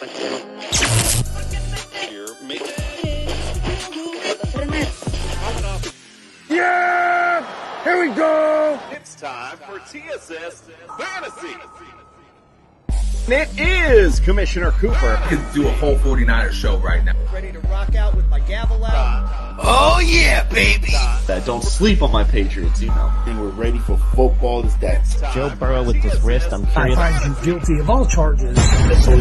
Yeah! Here we go! It's time for TSS Fantasy. It is Commissioner Cooper. I could do a whole 49ers show right now. Ready to rock out with my gavel out. Oh yeah, baby! Don't sleep on my Patriots, And we're ready for football. Is that Joe Burrow with his wrist? I'm curious. I find you guilty of all charges.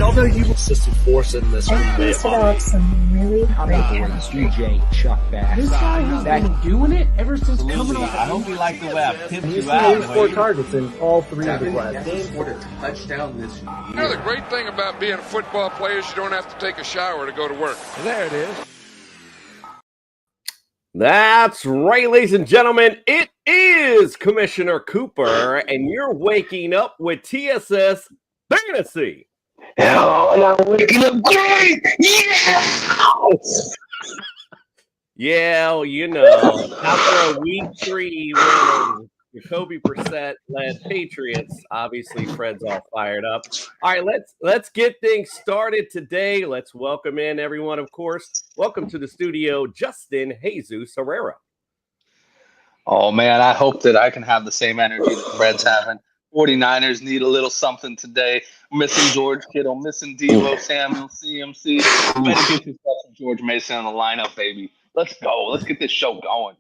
Although you assisted force in this one, Please develop some really great chemistry. DJ Chuck Bass. This guy has been doing it ever since coming off. I hope you like the way I pimped He's you out. made 4 targets in all 3 of the Games games. scored a touchdown this year. You know, the great thing about being a football player is you don't have to take a shower to go to work. There it is. That's right, ladies and gentlemen. It is Commissioner Cooper, and you're waking up with TSS Fantasy. hell? And I'm waking up great. Yeah. Yeah, well, you know, after a week 3 win over Jacoby Brissett-led Patriots, obviously Fred's all fired up. All right, let's get things started today. Let's welcome in everyone, of course. Welcome to the studio, Justin Jesus Herrera. Oh, man, I hope that I can have the same energy that Fred's having. 49ers need a little something today. Missing George Kittle, missing Deebo Samuel, CMC. Better get yourself some George Mason in the lineup, baby. Let's go. Let's get this show going.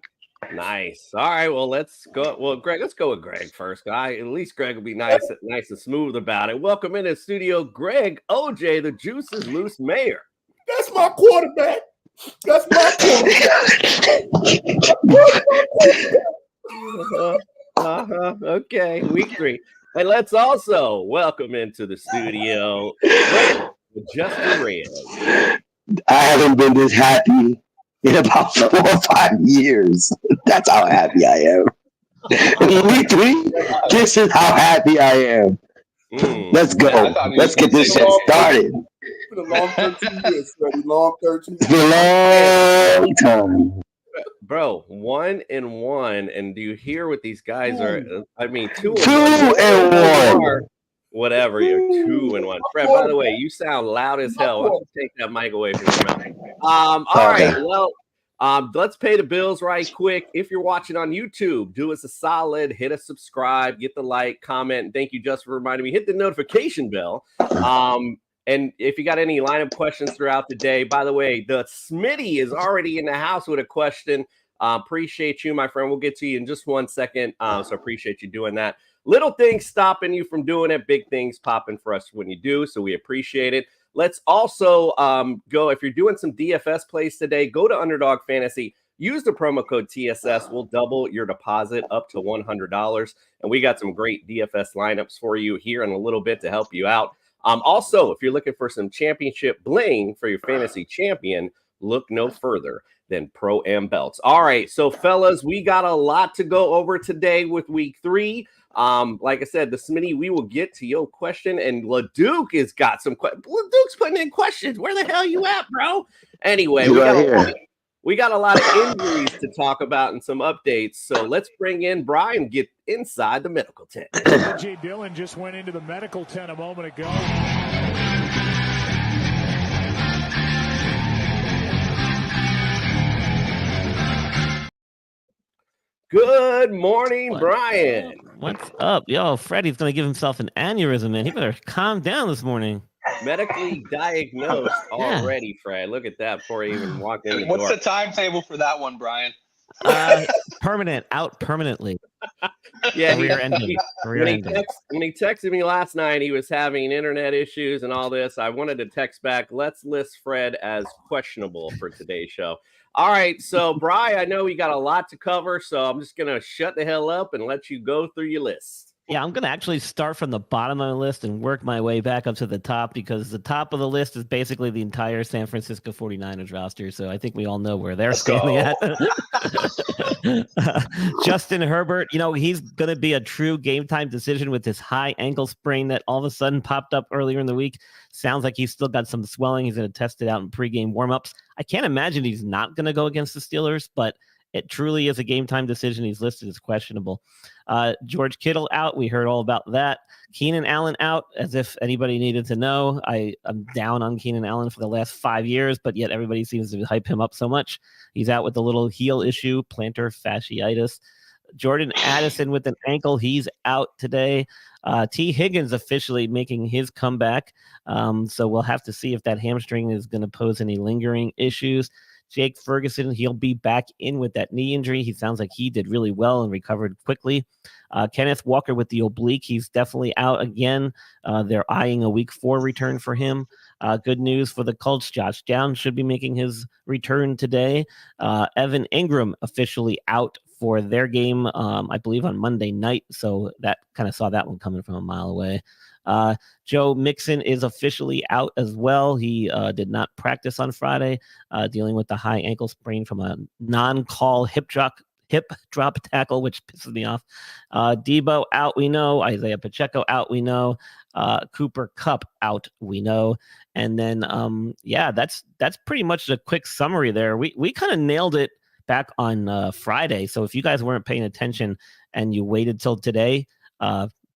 Nice. All right. Well, let's go. Well, Greg, let's go with Greg first. At least Greg will be nice and smooth about it. Welcome in the studio, Greg OJ, the Juice is Loose Mayor. That's my quarterback. That's my quarterback. Okay. Week 3. And let's also welcome into the studio Justin Reyes. I haven't been this happy in about 4 or 5 years. That's how happy I am. Week 3, this is how happy I am. Let's go. Let's get this shit started. It's been a long 13 years, Freddie. Long 13 years. It's been a long time. Bro, 1-1, and do you hear what these guys are? I mean, 2 and 1. Whatever, you're 2-1. Fred, by the way, you sound loud as hell. Why don't you take that mic away from your mouth? All right, well, let's pay the bills right quick. If you're watching on YouTube, do us a solid, hit a subscribe, get the like, comment, and thank you just for reminding me. Hit the notification bell. And if you got any lineup questions throughout the day, by the way, the Smitty is already in the house with a question. Appreciate you, my friend. We'll get to you in just 1 second. So appreciate you doing that. Little things stopping you from doing it, big things popping for us when you do. So we appreciate it. Let's also go, if you're doing some DFS plays today, go to Underdog Fantasy. Use the promo code TSS. We'll double your deposit up to $100. And we got some great DFS lineups for you here in a little bit to help you out. Also, if you're looking for some championship bling for your fantasy champion, look no further than Pro-Am belts. All right, so fellas, we got a lot to go over today with week 3. Like I said, the Smitty, we will get to your question, and LaDuke has got some questions. LaDuke's putting in questions. Where the hell you at, bro? Anyway, we got a lot of injuries to talk about and some updates. So let's bring in Brian, get inside the medical tent. J. Dillon just went into the medical tent a moment ago. Good morning, Brian. What's up? Yo, Freddie's going to give himself an aneurysm, man. He better calm down this morning. Medically diagnosed already, Fred. Look at that before he even walked in the door. What's the timetable for that one, Brian? Permanent, out permanently. Yeah, when he texted me last night, he was having internet issues and all this. I wanted to text back, let's list Fred as questionable for today's show. All right, so Brian, I know we got a lot to cover, so I'm just going to shut the hell up and let you go through your list. Yeah, I'm going to actually start from the bottom of the list and work my way back up to the top, because the top of the list is basically the entire San Francisco 49ers roster. So I think we all know where they're standing at. Justin Herbert, you know, he's going to be a true game time decision with this high ankle sprain that all of a sudden popped up earlier in the week. Sounds like he's still got some swelling. He's going to test it out in pregame warmups. I can't imagine he's not going to go against the Steelers, but it truly is a game time decision. He's listed as questionable. George Kittle out. We heard all about that. Keenan Allen out, as if anybody needed to know. I'm down on Keenan Allen for the last 5 years, but yet everybody seems to hype him up so much. He's out with a little heel issue, plantar fasciitis. Jordan Addison with an ankle. He's out today. T. Higgins officially making his comeback. So we'll have to see if that hamstring is going to pose any lingering issues. Jake Ferguson, he'll be back in with that knee injury. He sounds like he did really well and recovered quickly. Kenneth Walker with the oblique, he's definitely out again. They're eyeing a week 4 return for him. Good news for the Colts. Josh Downs should be making his return today. Evan Ingram officially out for their game, I believe on Monday night. So that kind of saw that one coming from a mile away. Joe Mixon is officially out as well. He did not practice on Friday, dealing with the high ankle sprain from a non-call hip drop tackle, which pisses me off. Debo out, we know. Isaiah Pacheco out, we know. Cooper Kupp out, we know. And then, that's pretty much a quick summary there. We kind of nailed it back on Friday. So if you guys weren't paying attention and you waited till today,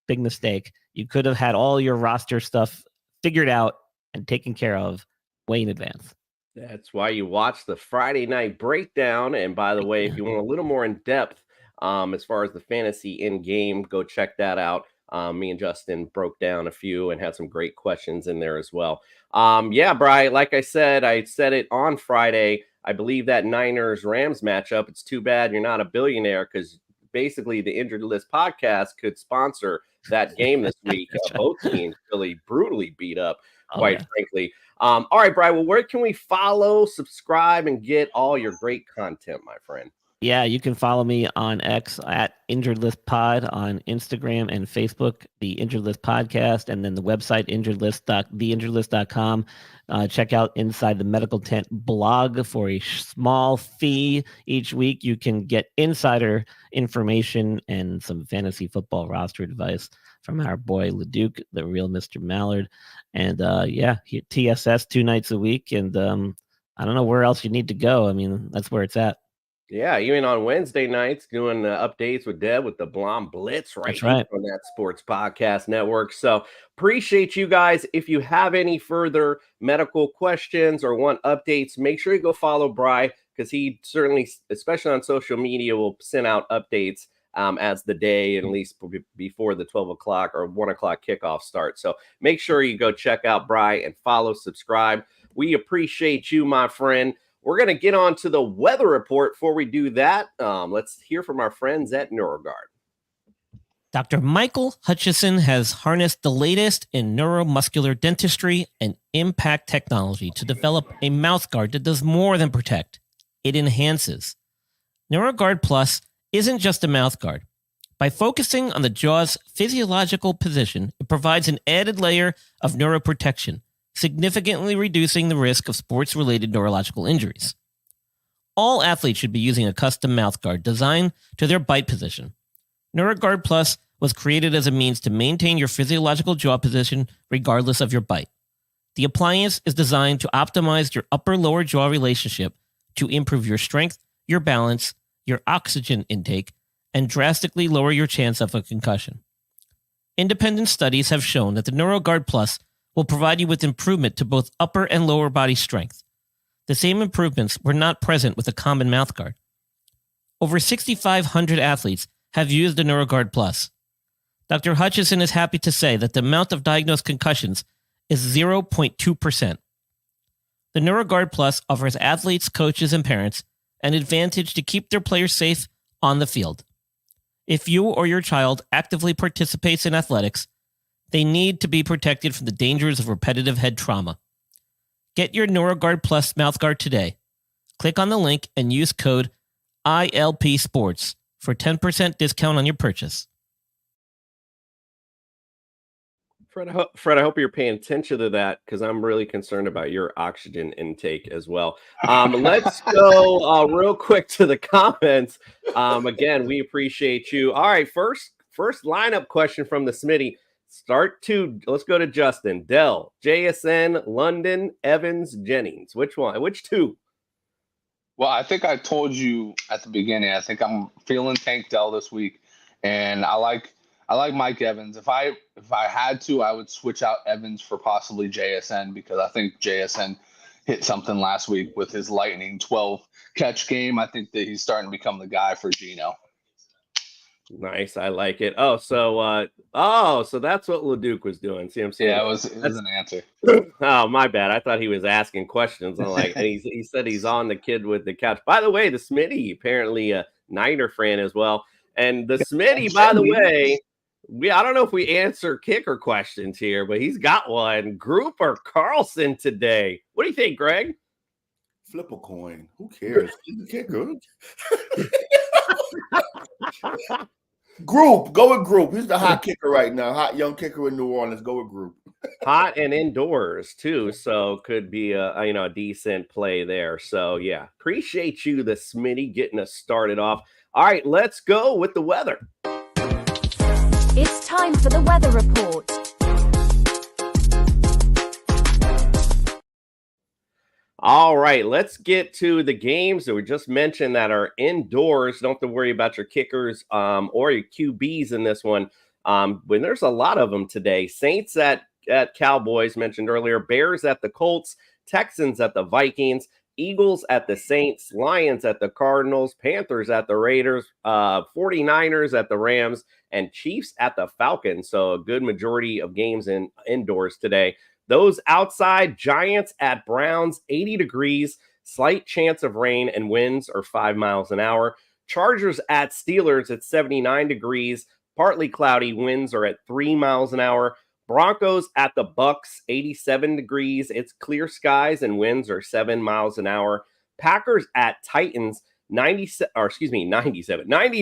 big mistake. You could have had all your roster stuff figured out and taken care of way in advance. That's why you watch the Friday night breakdown. And by the way, if you want a little more in depth as far as the fantasy in game, go check that out. Me and Justin broke down a few and had some great questions in there as well. Brian, like I said it on Friday. I believe that Niners-Rams matchup, it's too bad you're not a billionaire, because basically the Injured List podcast could sponsor that game this week. Both teams really brutally beat up, quite frankly. All right, Brian, well, where can we follow, subscribe, and get all your great content, my friend? Yeah, you can follow me on X at Injured List Pod, on Instagram and Facebook, the Injured List Podcast, and then the website, theinjuredlist.com. Check out Inside the Medical Tent blog for a small fee each week. You can get insider information and some fantasy football roster advice from our boy Leduc, the real Mr. Mallard. And TSS 2 nights a week. And I don't know where else you need to go. I mean, that's where it's at. Yeah, even on Wednesday nights, doing updates with Deb with the Blonde Blitz right on that Sports Podcast Network. So appreciate you guys. If you have any further medical questions or want updates, make sure you go follow Bri, because he certainly, especially on social media, will send out updates as the day, and at least before the 12 o'clock or 1 o'clock kickoff starts. So make sure you go check out Bri and follow, subscribe. We appreciate you, my friend. We're going to get on to the weather report. Before we do that, let's hear from our friends at NeuroGuard. Dr. Michael Hutchison has harnessed the latest in neuromuscular dentistry and impact technology to develop a mouthguard that does more than protect. It enhances. NeuroGuard Plus isn't just a mouthguard. By focusing on the jaw's physiological position, it provides an added layer of neuroprotection, significantly reducing the risk of sports-related neurological injuries. All athletes should be using a custom mouthguard designed to their bite position. NeuroGuard Plus was created as a means to maintain your physiological jaw position regardless of your bite. The appliance is designed to optimize your upper-lower jaw relationship to improve your strength, your balance, your oxygen intake, and drastically lower your chance of a concussion. Independent studies have shown that the NeuroGuard Plus will provide you with improvement to both upper and lower body strength. The same improvements were not present with a common mouthguard. Over 6,500 athletes have used the NeuroGuard Plus. Dr. Hutchison is happy to say that the amount of diagnosed concussions is 0.2%. The NeuroGuard Plus offers athletes, coaches, and parents an advantage to keep their players safe on the field. If you or your child actively participates in athletics, they need to be protected from the dangers of repetitive head trauma. Get your NeuroGuard Plus mouthguard today. Click on the link and use code ILPSports for 10% discount on your purchase. Fred, I hope you're paying attention to that, because I'm really concerned about your oxygen intake as well. Let's go real quick to the comments. Again, we appreciate you. All right, first lineup question from the Smitty. Let's go to Justin. Dell, JSN, London, Evans, Jennings. Which one? Which two? Well, I think I told you at the beginning. I think I'm feeling Tank Dell this week, and I like Mike Evans. If I had to, I would switch out Evans for possibly JSN because I think JSN hit something last week with his lightning 12 catch game. I think that he's starting to become the guy for Geno. Nice, I like it. So that's what LeDuc was doing. See what I'm saying? Yeah, it was an answer. Oh, my bad. I thought he was asking questions. I'm like, and he said he's on the kid with the couch. By the way, the Smitty, apparently a Niner fan as well. And the Smitty, by the way, I don't know if we answer kicker questions here, but he's got one. Group or Carlson today? What do you think, Greg? Flip a coin. Who cares? He's the kicker. Group. Go with Group. He's the hot kicker right now. Hot young kicker in New Orleans. Go with Group. Hot and indoors too, so could be a decent play there. So yeah, appreciate you, the Smitty, getting us started off. All right, let's go with the weather. It's time for the weather report. All right, let's get to the games that we just mentioned that are indoors. Don't have to worry about your kickers or your QBs in this one. When there's a lot of them today. Saints at Cowboys, mentioned earlier. Bears at the Colts. Texans at the Vikings. Eagles at the Saints. Lions at the Cardinals. Panthers at the Raiders. 49ers at the Rams. And Chiefs at the Falcons. So a good majority of games indoors today. Those outside, Giants at Browns, 80 degrees, slight chance of rain, and winds are 5 miles an hour. Chargers at Steelers at 79 degrees, partly cloudy, winds are at 3 miles an hour. Broncos at the Bucks, 87 degrees, it's clear skies, and winds are 7 miles an hour. Packers at Titans, 90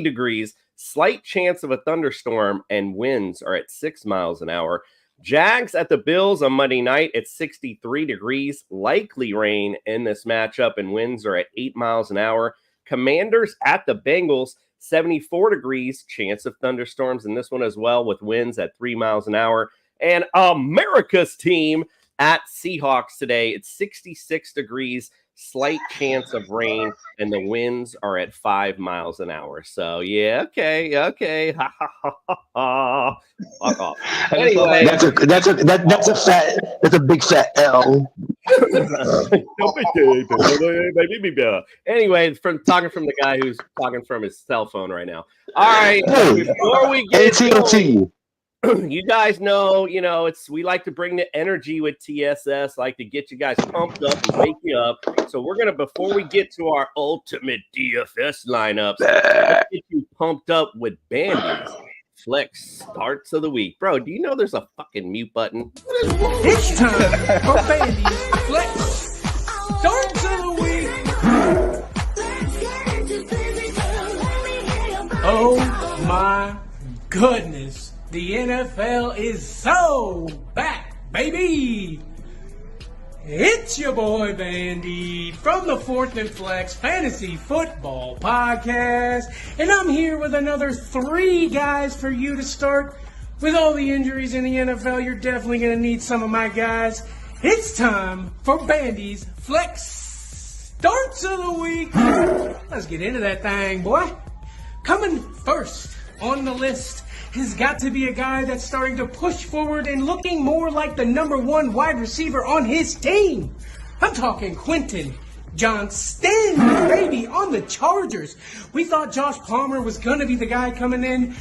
degrees, slight chance of a thunderstorm, and winds are at 6 miles an hour. Jags at the Bills on Monday night at 63 degrees, likely rain in this matchup, and winds are at 8 miles an hour. Commanders at the Bengals, 74 degrees, chance of thunderstorms in this one as well, with winds at 3 miles an hour. And America's team at Seahawks today, it's 66 degrees, slight chance of rain, and the winds are at 5 miles an hour. So yeah, okay. Ha ha ha ha. Fuck off. Anyway, that's a big fat L. Anyway, talking from the guy who's talking from his cell phone right now. All right, before we get AT&T. You guys know, we like to bring the energy with TSS, like to get you guys pumped up and wake you up. So we're going to, before we get to our ultimate DFS lineups, let's get you pumped up with Bandy's Flex Starts of the Week. Bro, do you know there's a fucking mute button? It's time for Bandy's Flex Starts of the Week. Oh my goodness. The NFL is so back, baby! It's your boy Bandy from the 4th and Flex Fantasy Football Podcast, and I'm here with another 3 guys for you to start. With all the injuries in the NFL, you're definitely going to need some of my guys. It's time for Bandy's Flex Starts of the Week. Let's get into that thing, boy. Coming first on the list has got to be a guy that's starting to push forward and looking more like the number 1 wide receiver on his team. I'm talking Quentin Johnston, baby, on the Chargers. We thought Josh Palmer was going to be the guy coming in.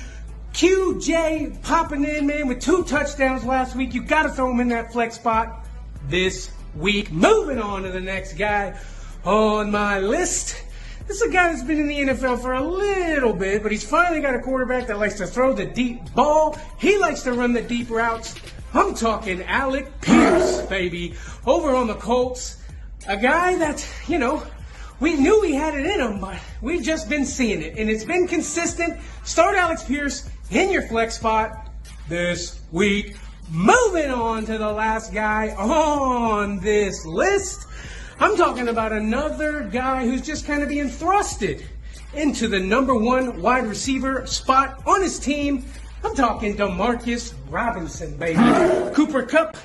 QJ popping in, man, with 2 touchdowns last week. You got to throw him in that flex spot this week. Moving on to the next guy on my list. This is a guy that's been in the NFL for a little bit, but he's finally got a quarterback that likes to throw the deep ball. He likes to run the deep routes. I'm talking Alec Pierce, baby, over on the Colts. A guy that, we knew he had it in him, but we've just been seeing it, and it's been consistent. Start Alex Pierce in your flex spot this week. Moving on to the last guy on this list. I'm talking about another guy who's just kind of being thrusted into the number 1 wide receiver spot on his team. I'm talking Demarcus Robinson, baby. Cooper Kupp,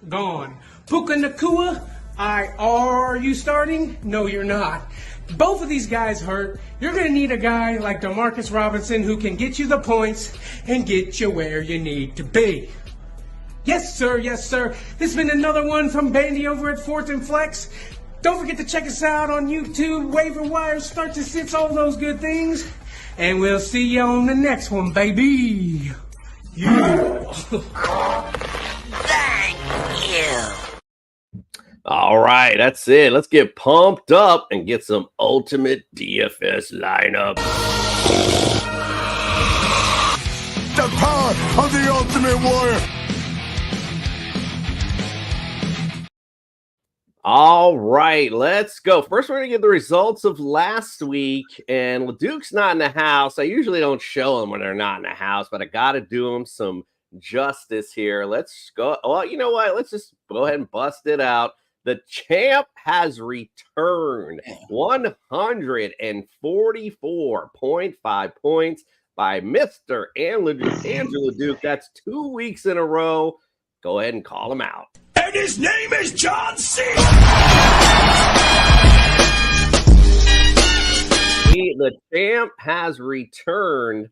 gone. Puka Nacua, are you starting? No, you're not. Both of these guys hurt. You're going to need a guy like DeMarcus Robinson who can get you the points and get you where you need to be. Yes, sir. Yes, sir. This has been another one from Bandy over at 4th and Flex. Don't forget to check us out on YouTube, waiver wire, start to sits, all those good things. And we'll see you on the next one, baby. Yeah. Thank you. All right, that's it. Let's get pumped up and get some ultimate DFS lineup. The power of the Ultimate Warrior. All right, let's go. First, we're going to get the results of last week, and LeDuc's not in the house. I usually don't show them when they're not in the house, but I got to do them some justice here. Let's go. Well, you know what? Let's just go ahead and bust it out. The champ has returned 144.5 points by Mr. Andrew LeDuc. That's 2 weeks in a row. Go ahead and call him out. And his name is John C. The champ has returned.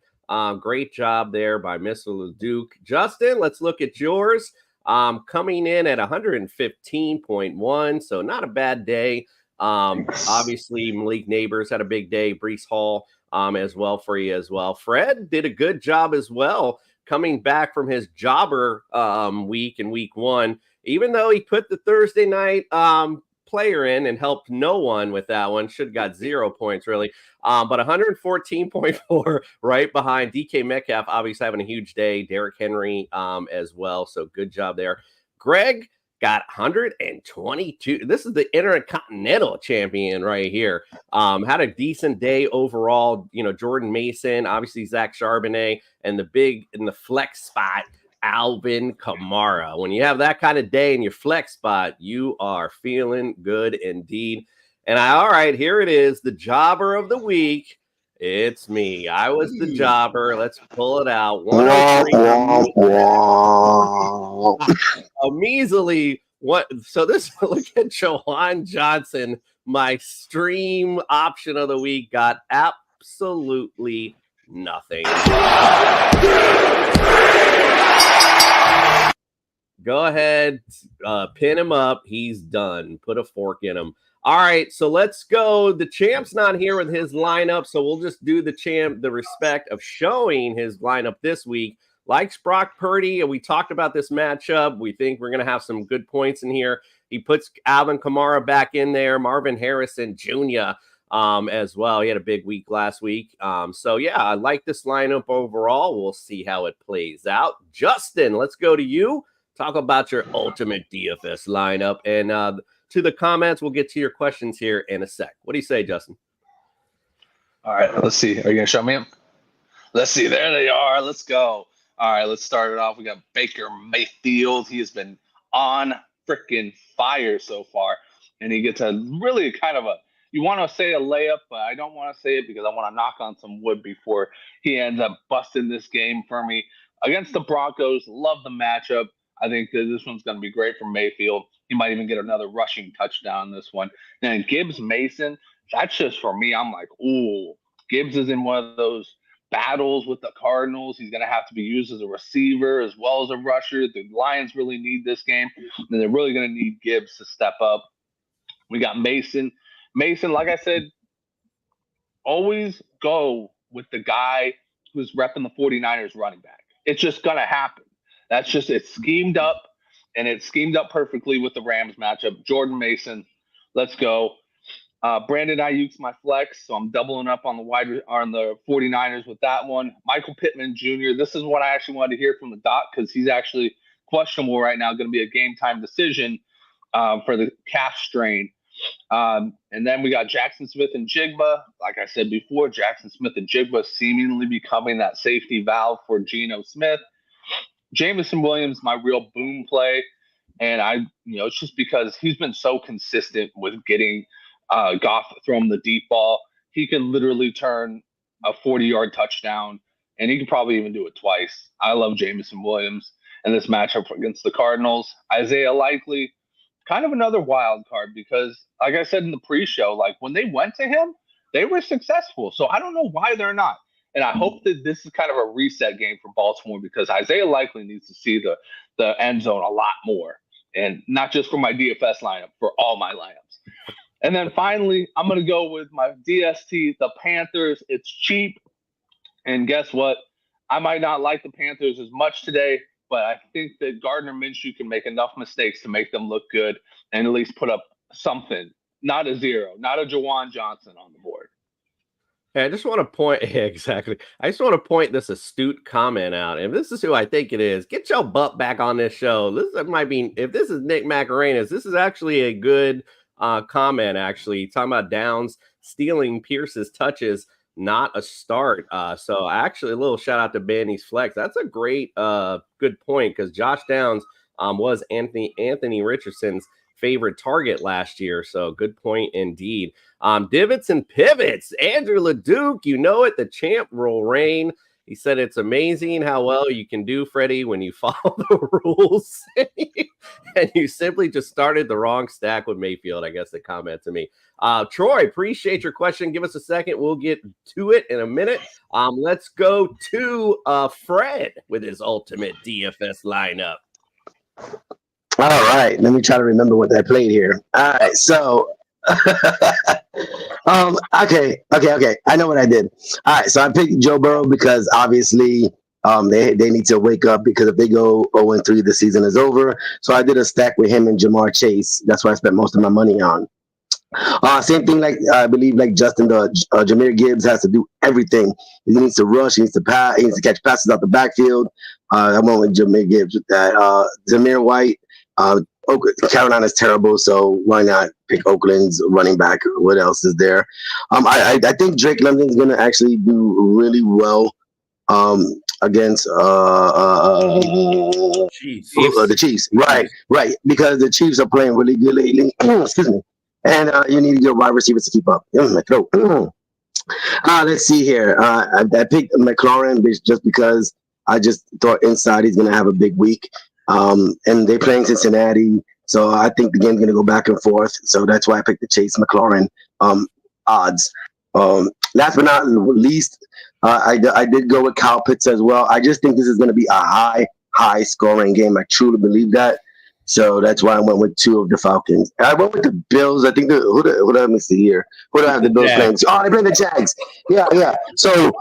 Great job there by Mr. LeDuc. Justin, let's look at yours. Coming in at 115.1, so not a bad day. Obviously, Malik Neighbors had a big day. Brees Hall as well for you as well. Fred did a good job as well, coming back from his jobber week in week 1. Even though he put the Thursday night player in and helped no one with that one, should have got 0 points really. But 114.4 right behind DK Metcalf, obviously having a huge day. Derrick Henry as well. So good job there. Greg got 122. This is the Intercontinental champion right here. Had a decent day overall. You know, Jordan Mason, obviously Zach Charbonnet, and the big in the flex spot, Alvin Kamara. When you have that kind of day in your flex spot, you are feeling good indeed. And all right, here it is, the jobber of the week. It's me. I was the jobber. Let's pull it out. A measly what? So this, look at Jawan Johnson. My stream option of the week got absolutely nothing. Go ahead, pin him up. He's done. Put a fork in him. All right, so let's go. The champ's not here with his lineup, so we'll just do the champ the respect of showing his lineup this week. Likes Brock Purdy, and we talked about this matchup. We think we're going to have some good points in here. He puts Alvin Kamara back in there, Marvin Harrison Jr. As well. He had a big week last week. So, yeah, I like this lineup overall. We'll see how it plays out. Justin, let's go to you. Talk about your ultimate DFS lineup. And to the comments, we'll get to your questions here in a sec. What do you say, Justin? All right, let's see. Are you going to show me them? Let's see. There they are. Let's go. All right, let's start it off. We got Baker Mayfield. He has been on freaking fire so far. And he gets a really kind of a, you want to say a layup, but I don't want to say it because I want to knock on some wood before he ends up busting this game for me. Against the Broncos, love the matchup. I think that this one's going to be great for Mayfield. He might even get another rushing touchdown in this one. And Gibbs Mason, that's just for me. I'm like, ooh, Gibbs is in one of those battles with the Cardinals. He's going to have to be used as a receiver as well as a rusher. The Lions really need this game, and they're really going to need Gibbs to step up. We got Mason. Mason, like I said, always go with the guy who's repping the 49ers running back. It's just going to happen. That's just, it's schemed up, and it's schemed up perfectly with the Rams matchup. Jordan Mason, let's go. Brandon Ayuk's my flex, so I'm doubling up on the 49ers with that one. Michael Pittman Jr., this is what I actually wanted to hear from the doc because he's actually questionable right now, going to be a game-time decision for the calf strain. And then we got Jackson Smith and Jigba. Like I said before, Jackson Smith and Jigba seemingly becoming that safety valve for Geno Smith. Jameson Williams, my real boom play. And it's just because he's been so consistent with getting Goff throw him the deep ball. He can literally turn a 40-yard touchdown, and he can probably even do it twice. I love Jameson Williams in this matchup against the Cardinals. Isaiah Likely, kind of another wild card because, like I said in the pre-show, like when they went to him, they were successful. So I don't know why they're not. And I hope that this is kind of a reset game for Baltimore because Isaiah likely needs to see the end zone a lot more. And not just for my DFS lineup, for all my lineups. And then finally, I'm going to go with my DST, the Panthers. It's cheap. And guess what? I might not like the Panthers as much today, but I think that Gardner Minshew can make enough mistakes to make them look good and at least put up something. Not a 0, not a Jawan Johnson on the board. Hey, I just want to point exactly. I just want to point this astute comment out. And this is who I think it is. Get your butt back on this show. This might be, if this is Nick Macarenas, this is actually a good comment. Actually, talking about Downs stealing Pierce's touches, not a start. So actually, a little shout out to Bandy's flex. That's a great, good point because Josh Downs was Anthony Richardson's favorite target last year. So good point indeed. Divots and pivots. Andrew LeDuc, you know it. The champ will reign. He said it's amazing how well you can do, Freddie, when you follow the rules. And you simply just started the wrong stack with Mayfield, I guess the comment to me. Troy, appreciate your question. Give us a second. We'll get to it in a minute. Let's go to Fred with his ultimate DFS lineup. All right, let me try to remember what I played here. All right, so okay. I know what I did. All right, so I picked Joe Burrow because obviously they need to wake up because if they go 0-3, the season is over. So I did a stack with him and Jamar Chase. That's what I spent most of my money on. Same thing like I believe like Justin, Jahmyr Gibbs has to do everything. He needs to rush, he needs to pass, he needs to catch passes out the backfield. I went with Jahmyr Gibbs with that. Zamir White. Carolina's terrible, so why not pick Oakland's running back? What else is there? I think Drake London's gonna actually do really well against the Chiefs. Right, because the Chiefs are playing really good lately. Excuse me, and you need your wide receivers to keep up. My throat. Let's see here. I picked McLaurin just because I just thought inside he's gonna have a big week. And they're playing Cincinnati, so I think the game's going to go back and forth. So that's why I picked the Chase McLaurin odds. Last but not least, I did go with Kyle Pitts as well. I just think this is going to be a high scoring game. I truly believe that. So that's why I went with 2 of the Falcons. I went with the Bills. I think who do I miss here? Who do I have the Bills playing? Oh, they play the Jags. Yeah. So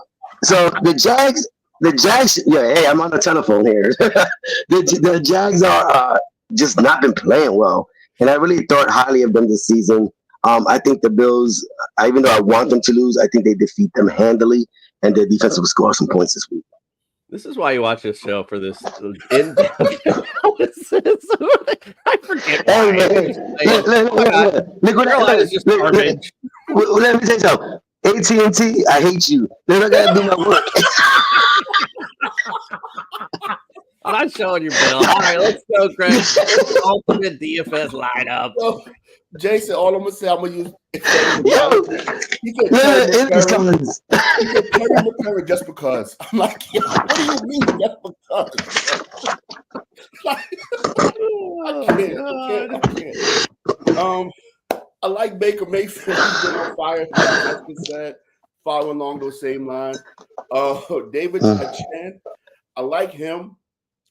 the Jags. The Jags, hey, I'm on the telephone here. the Jags are just not been playing well, and I really thought highly of them this season. I think the Bills, even though I want them to lose, I think they defeat them handily, and their defense will score some points this week. This is why you watch this show for this in-depth analysis. I forget why. Let me say something. AT&T, I hate you. Then I gotta do my work. I'm not showing you, Bill. All right, let's go, Greg. Ultimate DFS lineup. Well, Jason, all I'm gonna say, I'm gonna use. You could Terry McCurry just because. I'm like, what do you mean just because? I can't. I like Baker Mayfield. He's been on fire. Like you said, following along those same lines. David Chan, I like him.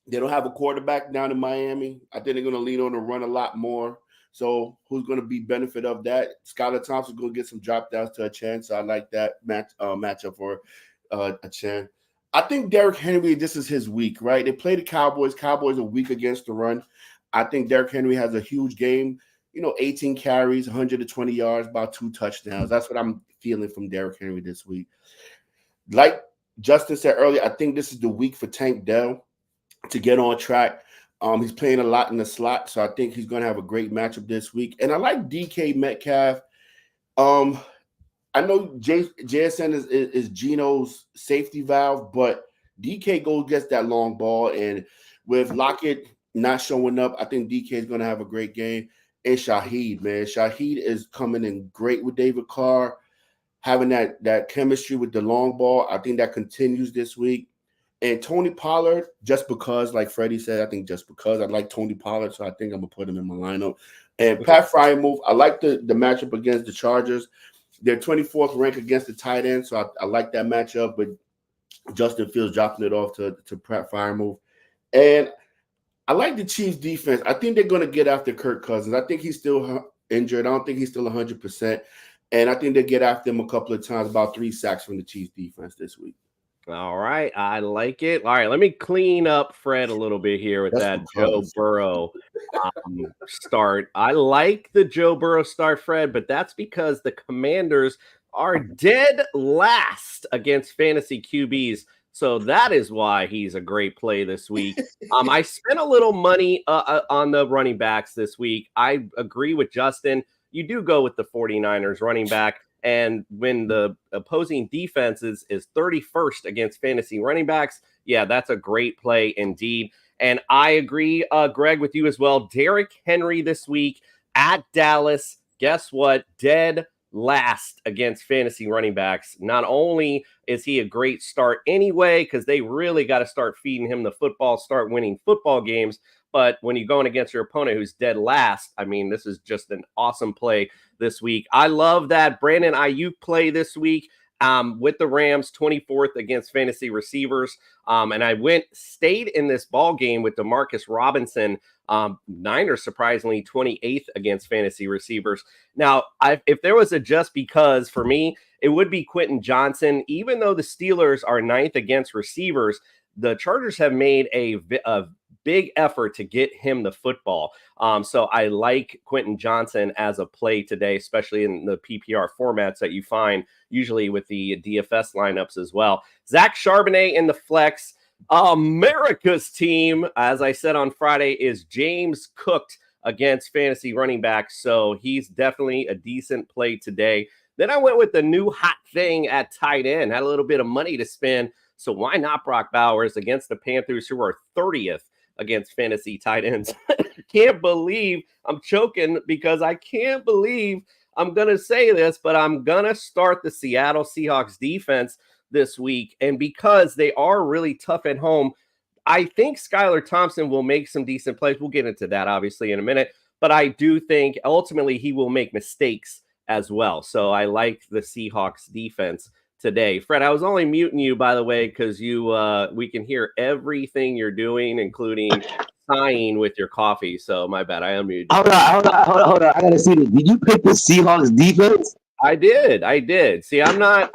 They don't have a quarterback down in Miami. I think they're going to lean on the run a lot more. So who's going to be benefit of that? Skylar Thompson's going to get some drop downs to a Chan. So I like that matchup for a Chan. I think Derrick Henry, this is his week, right? They play the Cowboys. Cowboys are weak against the run. I think Derrick Henry has a huge game. 18 carries, 120 yards, about 2 touchdowns. That's what I'm feeling from Derrick Henry this week. Like Justin said earlier, I think this is the week for Tank Dell to get on track. He's playing a lot in the slot, so I think he's going to have a great matchup this week. And I like DK Metcalf. I know JSN is Geno's safety valve, but DK gets that long ball. And with Lockett not showing up, I think DK is going to have a great game. And Shaheed, man. Shaheed is coming in great with David Carr, having that chemistry with the long ball. I think that continues this week. And Tony Pollard, just because, like Freddie said, I think just because I like Tony Pollard, so I think I'm going to put him in my lineup. And Pat Fryermuth, I like the matchup against the Chargers. They're 24th ranked against the tight end, so I like that matchup, but Justin Fields dropping it off to Pat Fryermuth. And I like the Chiefs defense. I think they're going to get after Kirk Cousins. I think he's still injured. I don't think he's still 100%. And I think they get after him a couple of times, about 3 sacks from the Chiefs defense this week. All right. I like it. All right. Let me clean up Fred a little bit here with that Joe Burrow start. I like the Joe Burrow start, Fred, but that's because the Commanders are dead last against fantasy QBs. So that is why he's a great play this week. I spent a little money on the running backs this week. I agree with Justin. You do go with the 49ers running back. And when the opposing defense is 31st against fantasy running backs, yeah, that's a great play indeed. And I agree, Greg, with you as well. Derrick Henry this week at Dallas. Guess what? Dead last against fantasy running backs. Not only is he a great start anyway, because they really got to start feeding him the football, start winning football games. But when you're going against your opponent who's dead last, I mean, this is just an awesome play this week. I love that Brandon Ayuk play this week with the Rams, 24th against fantasy receivers. And I stayed in this ball game with Demarcus Robinson. Niners, surprisingly, 28th against fantasy receivers. Now, if there was a just because for me, it would be Quentin Johnson. Even though the Steelers are 9th against receivers, the Chargers have made a big effort to get him the football. So I like Quentin Johnson as a play today, especially in the PPR formats that you find usually with the DFS lineups as well. Zach Charbonnet in the flex. America's team, as I said on Friday, is James Cooked against fantasy running backs. So he's definitely a decent play today. Then I went with the new hot thing at tight end. Had a little bit of money to spend. So why not Brock Bowers against the Panthers, who are 30th against fantasy tight ends? Can't believe I'm choking because I can't believe I'm going to say this, but I'm going to start the Seattle Seahawks defense this week. And because they are really tough at home, I think Skylar Thompson will make some decent plays. We'll get into that obviously in a minute, but I do think ultimately he will make mistakes as well. So I like the Seahawks defense today. Fred, I was only muting you, by the way, because we can hear everything you're doing, including sighing with your coffee. So my bad. I unmuted you. Hold on. I gotta see this. Did you pick the Seahawks defense? I did. See, I'm not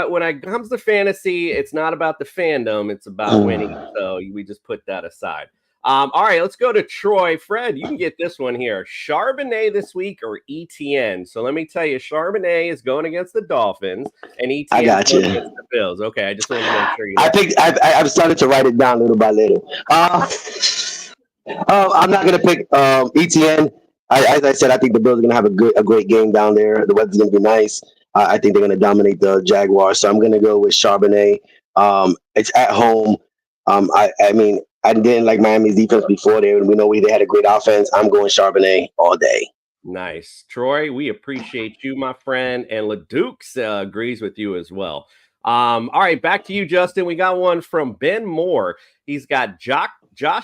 when it comes to fantasy, it's not about the fandom, it's about winning. So we just put that aside. All right, let's go to Troy. Fred, you can get this one here. Charbonnet this week or ETN? So let me tell you, Charbonnet is going against the Dolphins, and ETN is going against the Bills. Okay, I just wanted to make sure you know. I've started to write it down little by little. I'm not gonna pick ETN. As I said, I think the Bills are gonna have a great game down there. The weather's gonna be nice. I think they're gonna dominate the Jaguars. So I'm gonna go with Charbonnet. It's at home. I mean, I didn't like Miami's defense before. They had a great offense. I'm going Charbonnet all day. Nice. Troy, we appreciate you, my friend. And LeDukes agrees with you as well. All right, back to you, Justin. We got one from Ben Moore. He's got Josh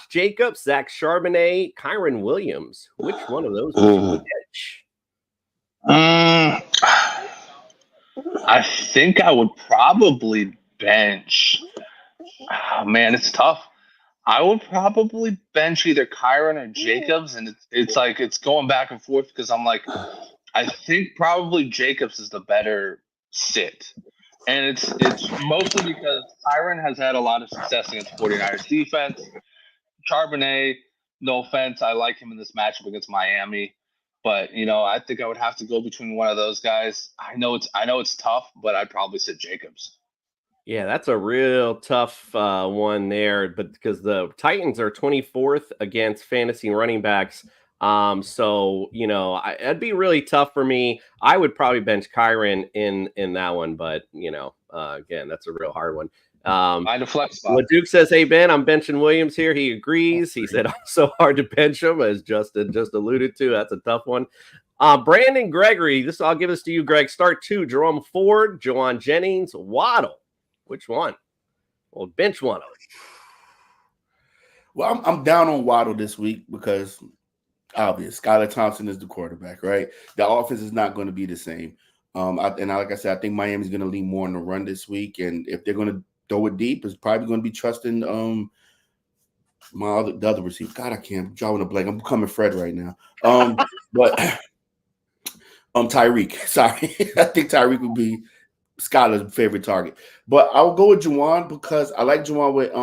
Jacobs, Zach Charbonnet, Kyron Williams. Which one of those would you pitch? I think I would probably bench. Oh, man, it's tough. I would probably bench either Kyron or Jacobs, and it's like it's going back and forth because I'm like, I think probably Jacobs is the better sit. And it's mostly because Kyron has had a lot of success against 49ers defense. Charbonnet, no offense, I like him in this matchup against Miami. But, I think I would have to go between one of those guys. I know it's tough, but I'd probably sit Jacobs. Yeah, that's a real tough one there, but because the Titans are 24th against fantasy running backs. So, it'd be really tough for me. I would probably bench Kyron in that one, but, again, that's a real hard one. Find a flex spot. Duke says, hey, Ben, I'm benching Williams here. He agrees. He said, so hard to bench him, as Justin just alluded to. That's a tough one. Brandon Gregory, I'll give this to you, Greg. Start 2, Jerome Ford, Jawan Jennings, Waddle. Which one? Well, bench one of them. Well, I'm down on Waddle this week because obvious. Skylar Thompson is the quarterback, right? The offense is not going to be the same. Like I said, I think Miami's going to lean more on the run this week, and if they're going to throw it deep, it's probably going to be trusting the other receiver. God, I can't. I'm drawing a blank. I'm becoming Fred right now. But Tyreek. Sorry, I think Tyreek would be Skylar's favorite target. But I'll go with Juwan because I like Juwan with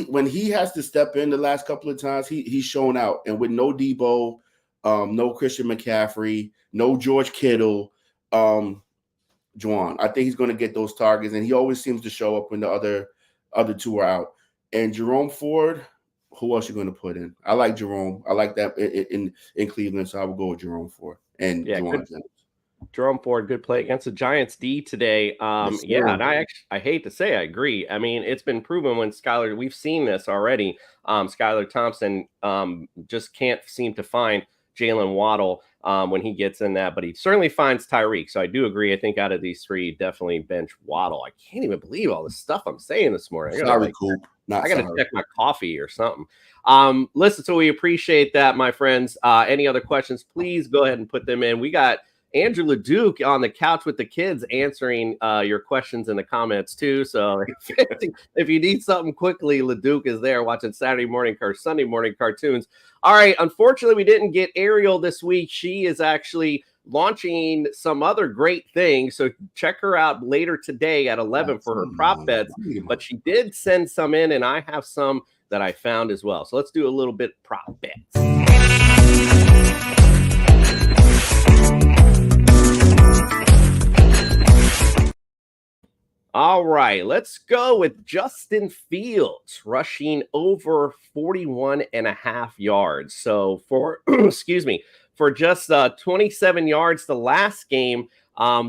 when he has to step in the last couple of times, he's shown out. And with no Debo, no Christian McCaffrey, no George Kittle, Juwan, I think he's going to get those targets, and he always seems to show up when the other two are out. And Jerome Ford, who else you going to put in? I like Jerome. I like that in Cleveland, so I will go with Jerome Ford and Juwan. Jerome Ford, good play against the Giants D today. Yes, and I hate to say I agree. I mean, it's been proven when Skylar, we've seen this already. Skylar Thompson just can't seem to find Jalen Waddle when he gets in that, but he certainly finds Tyreek. So I do agree. I think out of these three, definitely bench Waddle. I can't even believe all the stuff I'm saying this morning. I got to check my coffee or something. Listen, so we appreciate that, my friends. Any other questions, please go ahead and put them in. We got Andrew LeDuc on the couch with the kids answering your questions in the comments too. So if you need something quickly, LeDuc is there watching Sunday morning cartoons. All right. Unfortunately, we didn't get Ariel this week. She is actually launching some other great things. So check her out later today at 11 for her prop bets. But she did send some in, and I have some that I found as well. So let's do a little bit prop bets. All right, let's go with Justin Fields rushing over 41.5 yards. So for, for just 27 yards the last game.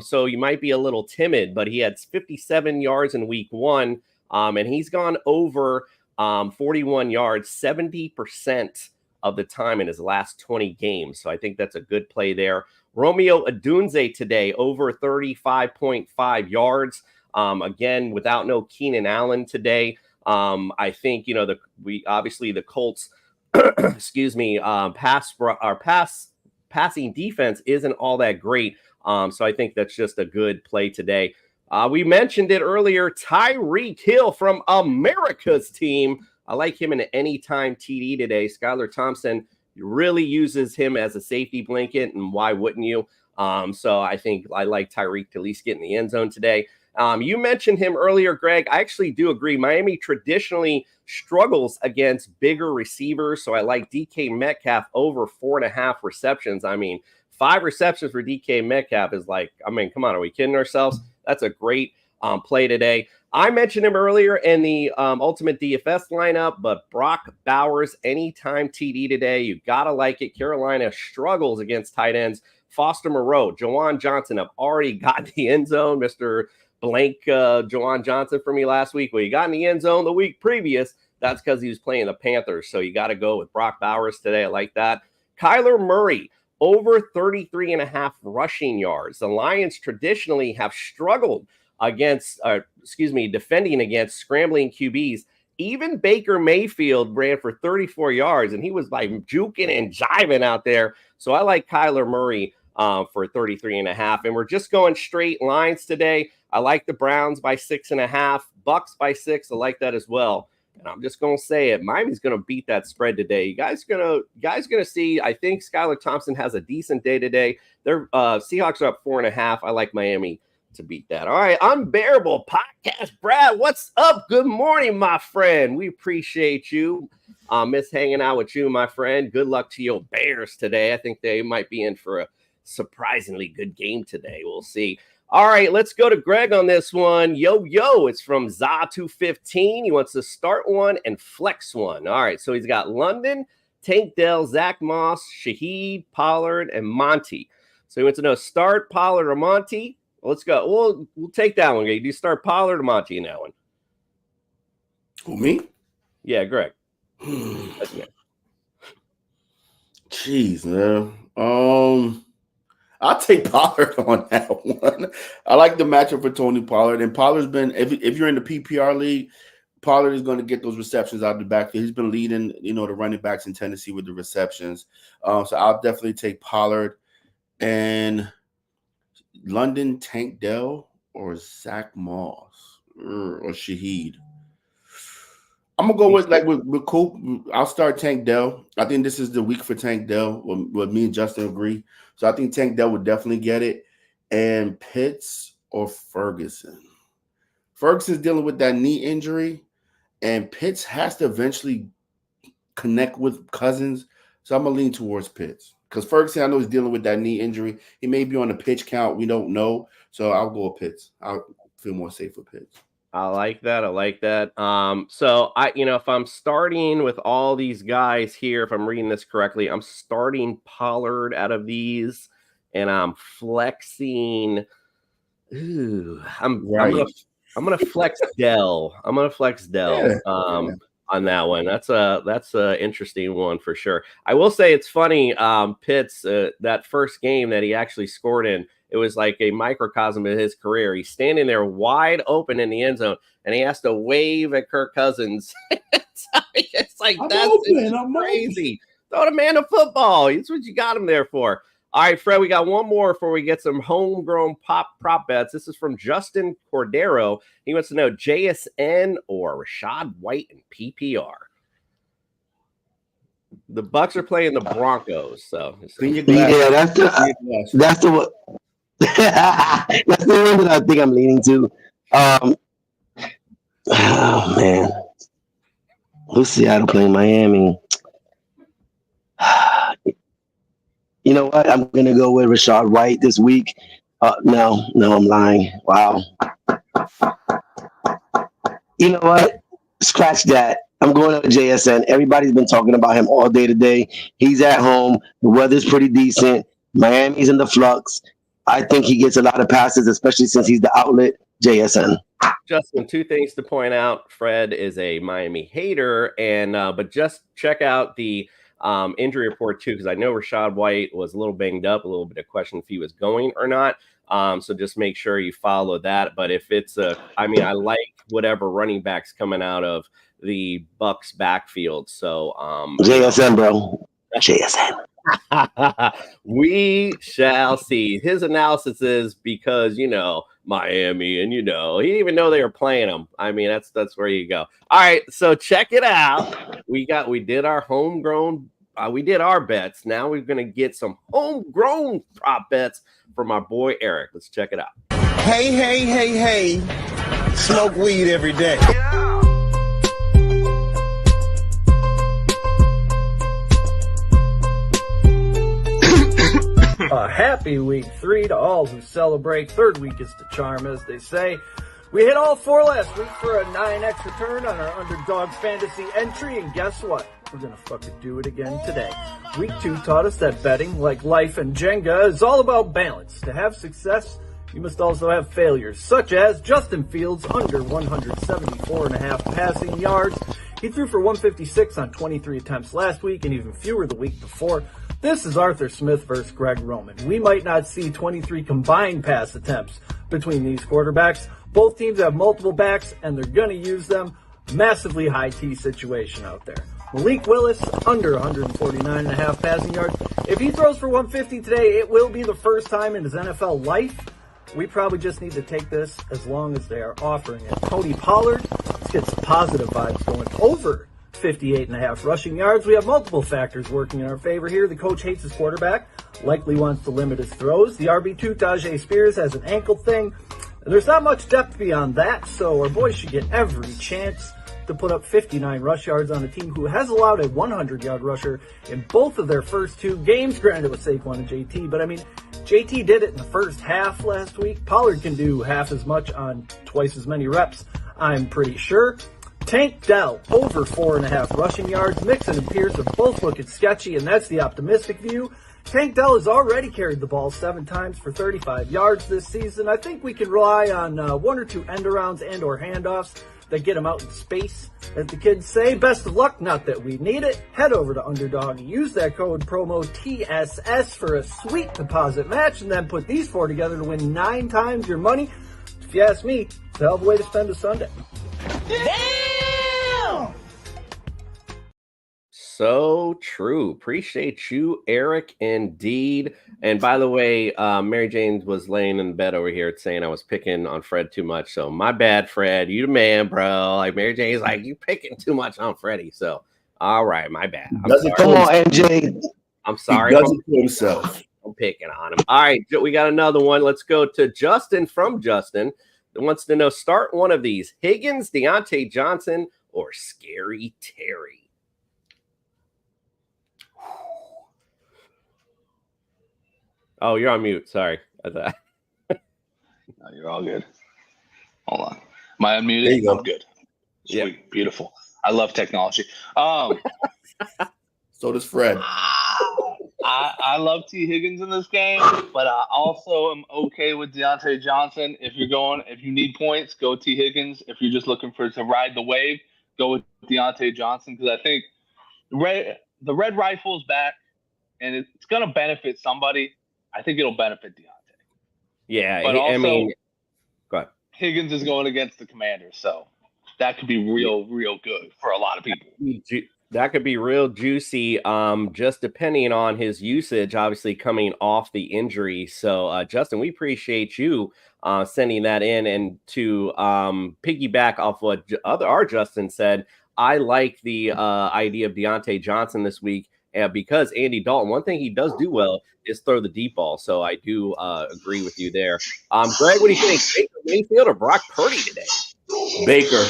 So you might be a little timid, but he had 57 yards in week one. And he's gone over 41 yards 70% of the time in his last 20 games. So I think that's a good play there. Romeo Odunze today over 35.5 yards. Again, without no Keenan Allen today. I think, the Colts, passing defense isn't all that great. So I think that's just a good play today. We mentioned it earlier, Tyreek Hill from America's team. I like him in an anytime TD today. Skylar Thompson really uses him as a safety blanket, and why wouldn't you? So I think I like Tyreek to at least get in the end zone today. You mentioned him earlier, Greg. I actually do agree. Miami traditionally struggles against bigger receivers, so I like DK Metcalf over 4.5 receptions. I mean, 5 receptions for DK Metcalf is come on, are we kidding ourselves? That's a great play today. I mentioned him earlier in the Ultimate DFS lineup, but Brock Bowers, anytime TD today. You got to like it. Carolina struggles against tight ends. Foster Moreau, Jawan Johnson have already got the end zone. Mr. Blank Jawan Johnson for me last week. Well, he got in the end zone the week previous. That's because he was playing the Panthers. So you got to go with Brock Bowers today. I like that. Kyler Murray, over 33.5 rushing yards. The Lions traditionally have struggled defending against scrambling QBs. Even Baker Mayfield ran for 34 yards, and he was juking and jiving out there. So I like Kyler Murray for 33.5. And we're just going straight lines today. I like the Browns by 6.5, Bucks by 6. I like that as well. And I'm just going to say it. Miami's going to beat that spread today. You guys going to see, I think Skylar Thompson has a decent day today. Their Seahawks are up 4.5. I like Miami to beat that. All right, Unbearable Podcast. Brad, what's up? Good morning, my friend. We appreciate you. Miss hanging out with you, my friend. Good luck to your Bears today. I think they might be in for a surprisingly good game today. We'll see. All right, let's go to Greg on this one. It's from Za215. He wants to start one and flex one. All right, so he's got London, Tank Dell, Zach Moss, Shaheed, Pollard, and Monty. So he wants to know start Pollard or Monty. Let's go. We'll take that one. Do you start Pollard or Monty in that one? Who, me? Yeah, Greg. Jeez, man. I'll take Pollard on that one. I like the matchup for Tony Pollard. And Pollard's been, if you're in the PPR league, Pollard is going to get those receptions out of the backfield. He's been leading, the running backs in Tennessee with the receptions. So I'll definitely take Pollard and London, Tank Dell, or Zach Moss or Shaheed. I'm gonna go with Coop. I'll start Tank Dell. I think this is the week for Tank Dell. What me and Justin agree. So I think Tank Dell would definitely get it. And Pitts or Ferguson. Ferguson's dealing with that knee injury, and Pitts has to eventually connect with Cousins. So I'm gonna lean towards Pitts because Ferguson, I know, he's dealing with that knee injury. He may be on a pitch count. We don't know. So I'll go with Pitts. I'll feel more safe with Pitts. I like that. So if I'm starting with all these guys here, if I'm reading this correctly, I'm starting Pollard out of these, and I'm flexing. I'm gonna flex Dell. On that one. That's a interesting one for sure. I will say it's funny. Pitts, that first game that he actually scored in, it was like a microcosm of his career. He's standing there wide open in the end zone, and he has to wave at Kirk Cousins. It's like, that's crazy. Throw the man a football. That's what you got him there for. All right, Fred, we got one more before we get some homegrown prop bets. This is from Justin Cordero. He wants to know JSN or Rashad White in PPR. The Bucs are playing the Broncos, so yeah, that's the one. That's the one that I think I'm leaning to. Oh man, who's Seattle playing Miami? You know what? I'm gonna go with Rashad White this week. No, I'm lying. Wow. You know what? Scratch that. I'm going to JSN. Everybody's been talking about him all day today. He's at home. The weather's pretty decent. Miami's in the flux. I think he gets a lot of passes, especially since he's the outlet. JSN. Justin, two things to point out. Fred is a Miami hater, and but just check out the injury report too, because I know Rashad White was a little banged up, a little bit of question if he was going or not. So just make sure you follow that. But if it's I like whatever running backs coming out of the Bucs backfield. So JSN, bro. JSN. We shall see. His analysis is because Miami, and he didn't even know they were playing them. That's where you go. All right, so check it out. We did our homegrown. We did our bets. Now we're gonna get some homegrown prop bets from our boy Eric. Let's check it out. Hey! Smoke weed every day. Happy week 3 to all who celebrate. Third week is the charm, as they say. We hit all 4 last week for a 9x return on our underdog fantasy entry, and guess what? We're gonna fucking do it again today. Week 2 taught us that betting, like life and Jenga, is all about balance. To have success, you must also have failures, such as Justin Fields under 174.5 passing yards. He threw for 156 on 23 attempts last week and even fewer the week before. This is Arthur Smith versus Greg Roman. We might not see 23 combined pass attempts between these quarterbacks. Both teams have multiple backs, and they're going to use them. Massively high T situation out there. Malik Willis, under 149.5 passing yards. If he throws for 150 today, it will be the first time in his NFL life. We probably just need to take this as long as they are offering it. Tony Pollard, let's get some positive vibes going. Over 58.5 rushing yards. We have multiple factors working in our favor here. The coach hates his quarterback, likely wants to limit his throws. The RB2, Tajay Spears, has an ankle thing. There's not much depth beyond that, so our boys should get every chance to put up 59 rush yards on a team who has allowed a 100-yard rusher in both of their first 2 games. Granted, with Saquon and JT, but JT did it in the first half last week. Pollard can do half as much on twice as many reps, I'm pretty sure. Tank Dell, over 4.5 rushing yards. Mixon and Pierce are both looking sketchy, and that's the optimistic view. Tank Dell has already carried the ball 7 times for 35 yards this season. I think we can rely on 1 or 2 end-arounds and or handoffs that get him out in space. As the kids say, best of luck, not that we need it. Head over to Underdog and use that code promo TSS for a sweet deposit match, and then put these 4 together to win 9 times your money. If you ask me, it's a hell of a way to spend a Sunday. Damn! So true. Appreciate you, Eric, indeed. And by the way, Mary Jane was laying in bed over here saying I was picking on Fred too much. So my bad, Fred. You the man, bro. Like Mary Jane's like, you picking too much on Freddie. So all right, my bad. Come on, MJ. I'm sorry. He does it to himself. I'm picking on him. All right, we got another one. Let's go to Justin from Justin. Who wants to know, start one of these: Higgins, Deontay Johnson, or Scary Terry? Oh, you're on mute. Sorry. No, you're all good. Hold on. Am I unmuted? There you go. I'm good. Sweet. Yeah. Beautiful. I love technology. So does Fred. I love T. Higgins in this game, but I also am okay with Deontay Johnson. If you need points, go T. Higgins. If you're just looking to ride the wave, go with Deontay Johnson, because I think the red rifle's back, and it's going to benefit somebody. I think it'll benefit Deontay. Yeah, but also, I mean, go ahead. Higgins is going against the Commanders, so that could be real good for a lot of people. That could be real juicy, just depending on his usage, obviously coming off the injury. So, Justin, we appreciate you sending that in. And to piggyback off what our Justin said, I like the idea of Deontay Johnson this week. Because Andy Dalton, one thing he does do well is throw the deep ball. So I do agree with you there. Greg, what do you think? Baker Mayfield or Brock Purdy today? Baker.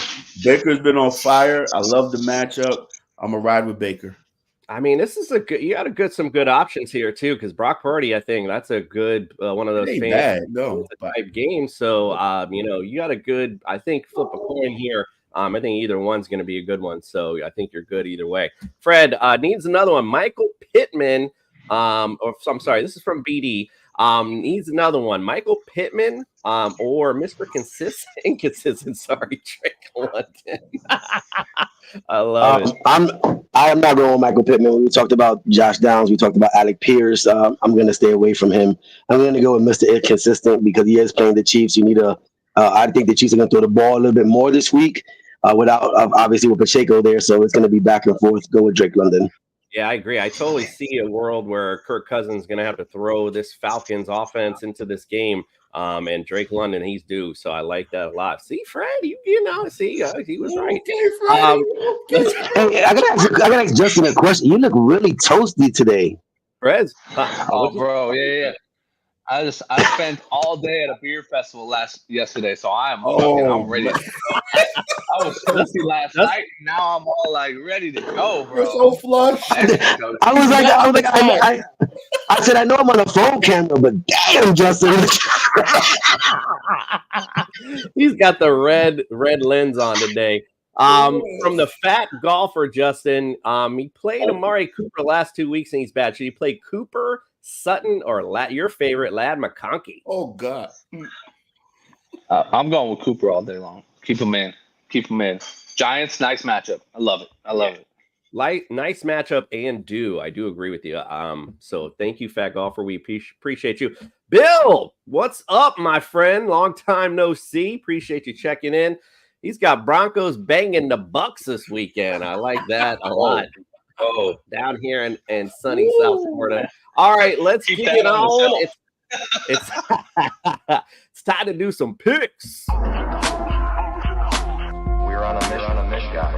Baker's been on fire. I love the matchup. I'm going to ride with Baker. I mean, this is you got some good options here too, because Brock Purdy, I think that's a good one of those type games. So you got a good, I think, flip a coin here. I think either one's going to be a good one. So I think you're good either way. Fred needs another one. Michael Pittman, I'm sorry, this is from BD. Needs another one. Michael Pittman or Mr. Inconsistent. Sorry, Drake London. I love it. I am not going with Michael Pittman. We talked about Josh Downs. We talked about Alec Pierce. I'm going to stay away from him. I'm going to go with Mr. Inconsistent because he is playing the Chiefs. You need I think the Chiefs are going to throw the ball a little bit more this week without obviously with Pacheco there. So it's going to be back and forth. Go with Drake London. Yeah, I agree. I totally see a world where Kirk Cousins is going to have to throw this Falcons offense into this game. And Drake London, he's due. So I like that a lot. See, Fred, he was right. Hey, I gotta ask Justin a question. You look really toasty today. Fred's. Bro, yeah. I spent all day at a beer festival yesterday, so I'm ready. I was toasty last night. Now I'm all like ready to go, bro. You're so flush. I said I know I'm on a phone camera, but damn, Justin. He's got the red lens on today. From the fat golfer, Justin, he played Amari Cooper last 2 weeks and he's bad. Should he play Cooper, Sutton, or your favorite, Ladd McConkey? Oh, God. I'm going with Cooper all day long. Keep him in. Giants, nice matchup. I love it. Nice matchup and I do agree with you. So thank you, fat golfer. We appreciate you. Bill, what's up, my friend? Long time no see. Appreciate you checking in. He's got Broncos banging the Bucks this weekend. I like that a lot. Oh, down here in sunny South Florida. All right, let's get it on. It's time to do some picks. We're on a mission, guys.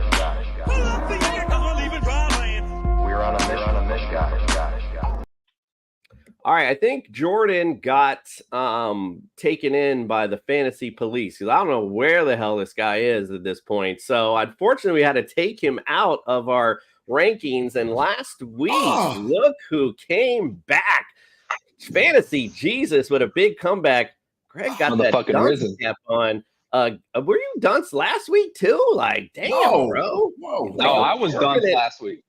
We're on a mission, guys. All right, I think Jordan got taken in by the fantasy police because I don't know where the hell this guy is at this point. So unfortunately, we had to take him out of our rankings. And last week, look who came back. Fantasy Jesus with a big comeback. Greg got that dunce cap on. Were you dunce last week too? Like, damn, bro. No, I was dunce last week.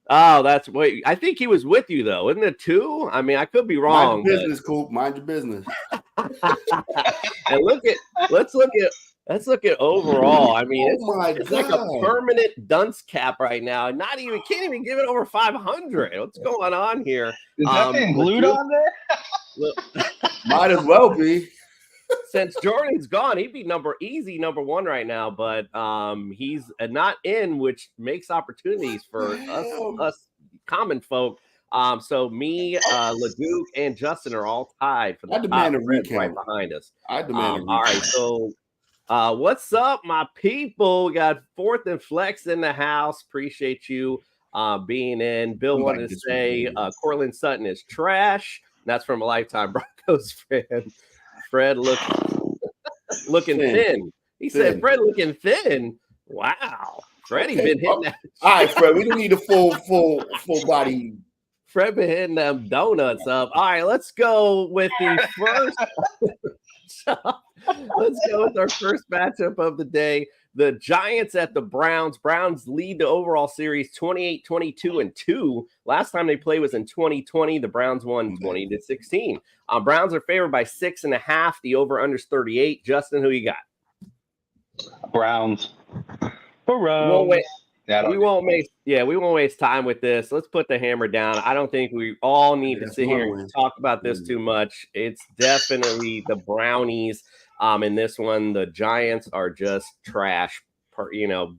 Oh, that's wait. I think he was with you though, isn't it two? I mean, I could be wrong. Mind your business, Coop. Mind your business. And let's look at overall. I mean, it's like a permanent dunce cap right now. Can't even give it over 500. What's going on here? Is that thing glued on there? Might as well be. since Jordan's gone, he'd be easy number one right now, but he's not in, which makes opportunities for us common folk. So me, Leduc, and Justin are all tied for the top right behind us. I demand a recount. All right, so what's up, my people? We got Fourth and Flex in the house. Appreciate you being in. Bill wanted to say Cortland Sutton is trash. That's from a Lifetime Broncos fan. Fred looking thin. He said Fred looking thin. Wow. Freddie been hitting that. All right, Fred, we don't need a full body. Fred been hitting them donuts up. All right, let's go with the first. Let's go with our first matchup of the day. The Giants at the Browns. Browns lead the overall series 28-22-2. Last time they played was in 2020. The Browns won 20-16. Browns are favored by 6.5. The over/under is 38. Justin, who you got? Browns. We won't waste time with this. Let's put the hammer down. I don't think we all need to sit here and talk about this too much. It's definitely the Brownies. In this one, the Giants are just trash.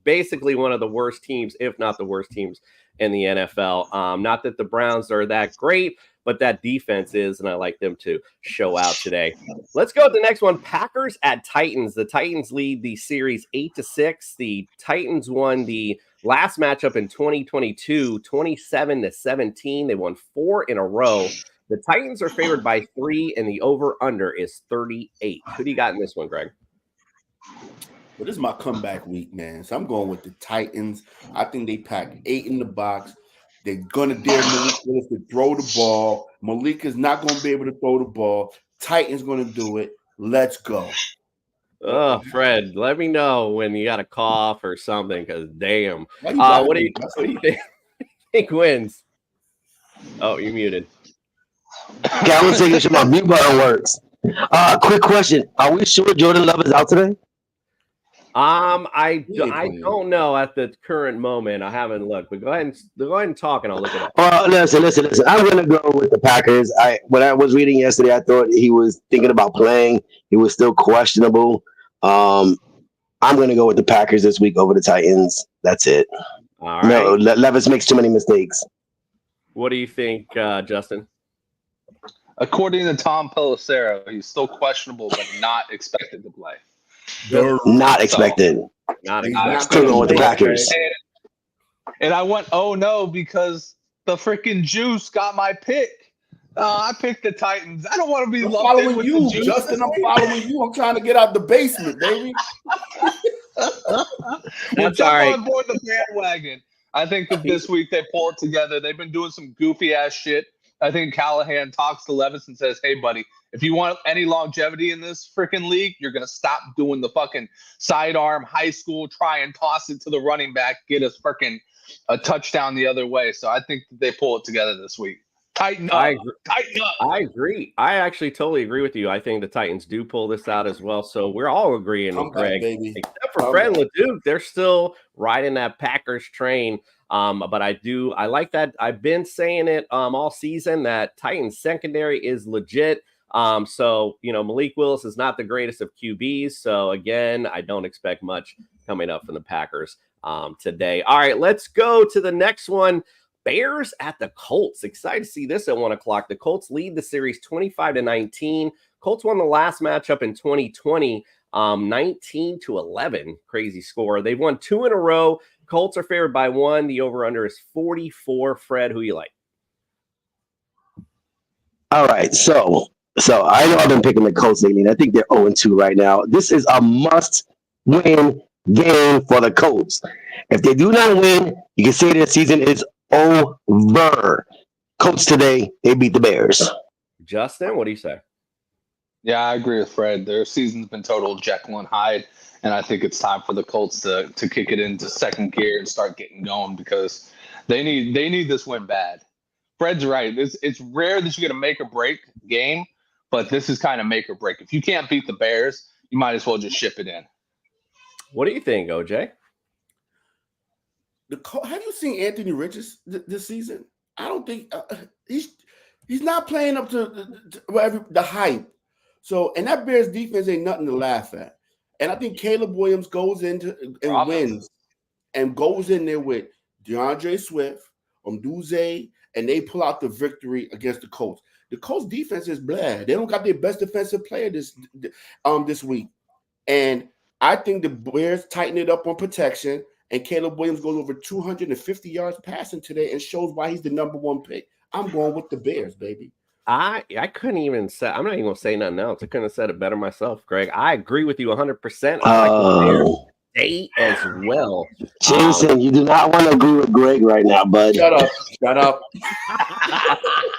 Basically one of the worst teams, if not the worst teams in the NFL. Not that the Browns are that great, but that defense is, and I like them to show out today. Let's go with the next one. Packers at Titans. The Titans lead the series 8-6. The Titans won the last matchup in 2022, 27-17. They won 4 in a row. The Titans are favored by 3, and the over/under is 38. Who do you got in this one, Greg? Well, this is my comeback week, man. So I'm going with the Titans. I think they pack 8 in the box. They're going to dare Malik Willis to throw the ball. Malik is not going to be able to throw the ball. Titans going to do it. Let's go. Oh, Fred, let me know when you got a cough or something, because damn. What do you think wins? Oh, you're muted. Okay, I was thinking my mute button works. Quick question: are we sure Jordan Love is out today? I don't know at the current moment. I haven't looked, but go ahead and talk, and I'll look it up. Listen. I'm gonna go with the Packers. When I was reading yesterday, I thought he was thinking about playing. He was still questionable. I'm gonna go with the Packers this week over the Titans. That's it. All right. No, Levis makes too many mistakes. What do you think, Justin? According to Tom Pelissero, he's still questionable, but not expected to play. Not expected. Still going with the Packers. And I went, oh no, because the freaking juice got my pick. I picked the Titans. I don't want to be following you, Justin. I'm following you. I'm trying to get out the basement, baby. Jump on board the bandwagon. I think that this week they pull it together. They've been doing some goofy ass shit. I think Callahan talks to Levis and says, hey, buddy, if you want any longevity in this freaking league, you're going to stop doing the fucking sidearm high school, try and toss it to the running back, get us freaking a touchdown the other way. So I think they pull it together this week. Tighten up. Tighten up. I agree. I actually totally agree with you. I think the Titans do pull this out as well. So we're all agreeing with Greg. Except for Fred and Leduc. They're still riding that Packers train. But I like that. I've been saying it all season that Titans secondary is legit. So, Malik Willis is not the greatest of QBs. So, again, I don't expect much coming up from the Packers today. All right, let's go to the next one. Bears at the Colts. Excited to see this at 1 o'clock. The Colts lead the series 25-19. Colts won the last matchup in 2020, 19-11. Crazy score. They've won 2 in a row. Colts are favored by 1. The over/under is 44. Fred, who you like? All right, so I know I've been picking the Colts lately, and I think they're 0-2 right now. This is a must-win game for the Colts. If they do not win, you can say their season is over. Colts today, they beat the Bears. Justin, what do you say? Yeah, I agree with Fred. Their season's been total Jekyll and Hyde, and I think it's time for the Colts to kick it into second gear and start getting going because they need this win bad. Fred's right. It's rare that you get a make or break game, but this is kind of make or break. If you can't beat the Bears, you might as well just ship it in. What do you think, OJ? Have you seen Anthony Richards this season? I don't think he's not playing up to the hype. So, and that Bears defense ain't nothing to laugh at. And I think Caleb Williams goes into and wins and goes in there with DeAndre Swift, Duze, and they pull out the victory against the Colts. The Colts defense is bad. They don't got their best defensive player this week. And I think the Bears tighten it up on protection, and Caleb Williams goes over 250 yards passing today and shows why he's the number one pick. I'm going with the Bears, baby. I couldn't even say. I'm not even gonna say nothing else. I couldn't have said it better myself, Greg. I agree with you 100%. I like the Bears state as well. Jason, you do not want to agree with Greg right now, bud. Shut up.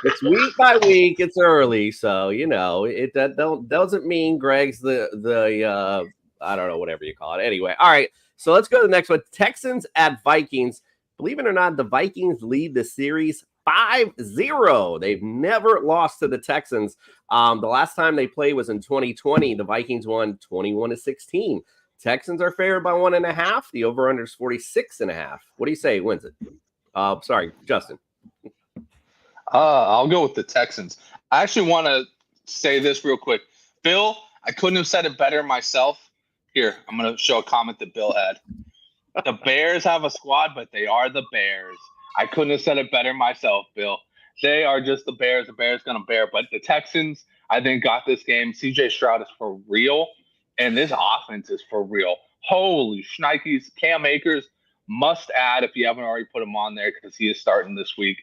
It's week by week. It's early, so that doesn't mean Greg's the I don't know, whatever you call it. Anyway, all right. So let's go to the next one. Texans at Vikings. Believe it or not, the Vikings lead the series 5-0. They've never lost to the Texans. The last time they played was in 2020. The Vikings won 21-16. Texans are favored by 1.5. The over-under is 46.5. What do you say? Who wins it? Sorry, Justin. I'll go with the Texans. I actually want to say this real quick. Bill, I couldn't have said it better myself. Here, I'm going to show a comment that Bill had. The Bears have a squad, but they are the Bears. I couldn't have said it better myself, Bill. They are just the Bears. The Bears going to bear. But the Texans, I think, got this game. C.J. Stroud is for real, and this offense is for real. Holy shnikes. Cam Akers must add if you haven't already put him on there because he is starting this week.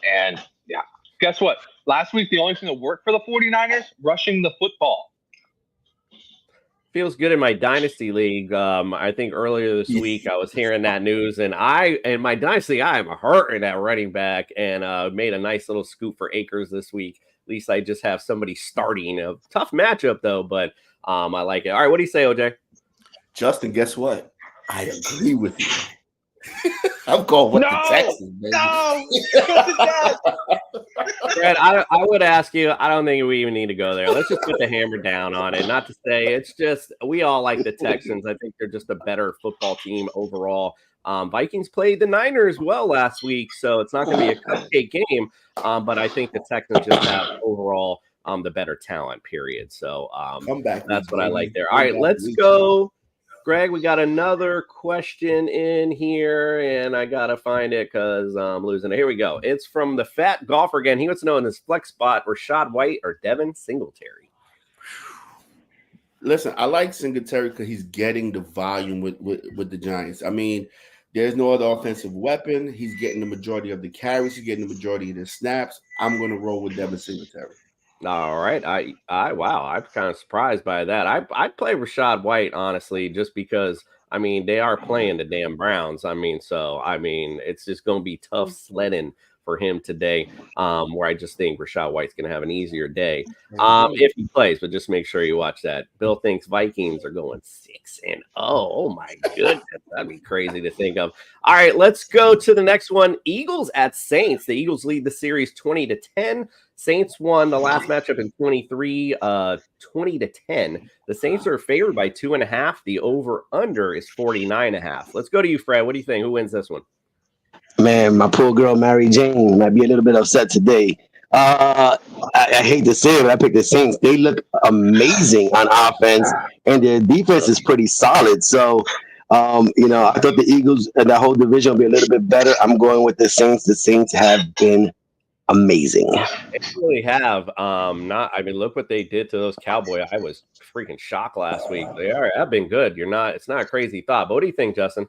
And, yeah, guess what? Last week, the only thing that worked for the 49ers, rushing the football. Feels good in my dynasty league. I think earlier this week I was hearing that news, and in my dynasty I am hurting at running back, and made a nice little scoop for Akers this week. At least I just have somebody starting. A tough matchup though, but I like it. All right, what do you say, OJ? Justin, guess what? I agree with you. I'm going with the Texans, baby. Fred, I would ask you, I don't think we even need to go there. Let's just put the hammer down on it. Not to say it's just, we all like the Texans. I think they're just a better football team overall. Vikings played the Niners well last week, so it's not going to be a cupcake game. But I think the Texans just have overall the better talent, period. So that's what I like there. All right, let's go. Greg, we got another question in here, and I got to find it because I'm losing it. Here we go. It's from the Fat Golfer again. He wants to know in his flex spot, Rashad White or Devin Singletary. Listen, I like Singletary because he's getting the volume with the Giants. I mean, there's no other offensive weapon. He's getting the majority of the carries. He's getting the majority of the snaps. I'm going to roll with Devin Singletary. All right. Wow. I'm kind of surprised by that. I'd play Rashad White, honestly, just because, I mean, they are playing the damn Browns. It's just going to be tough sledding for him today, where I just think Rashad White's going to have an easier day if he plays, but just make sure you watch that. Bill thinks Vikings are going 6-0. Oh my goodness. That'd be crazy to think of. All right, let's go to the next one. Eagles at Saints. The Eagles lead the series 20-10. Saints won the last matchup in 23, 20-10. The Saints are favored by 2.5. The over-under is 49.5. Let's go to you, Fred. What do you think? Who wins this one? Man, my poor girl, Mary Jane, might be a little bit upset today. I hate to say it, but I picked the Saints. They look amazing on offense, and their defense is pretty solid. So, I thought the Eagles and that whole division will be a little bit better. I'm going with the Saints. The Saints have been amazing. They really have. Look what they did to those Cowboys. I was freaking shocked last week. They have been good. It's not a crazy thought. But what do you think, Justin?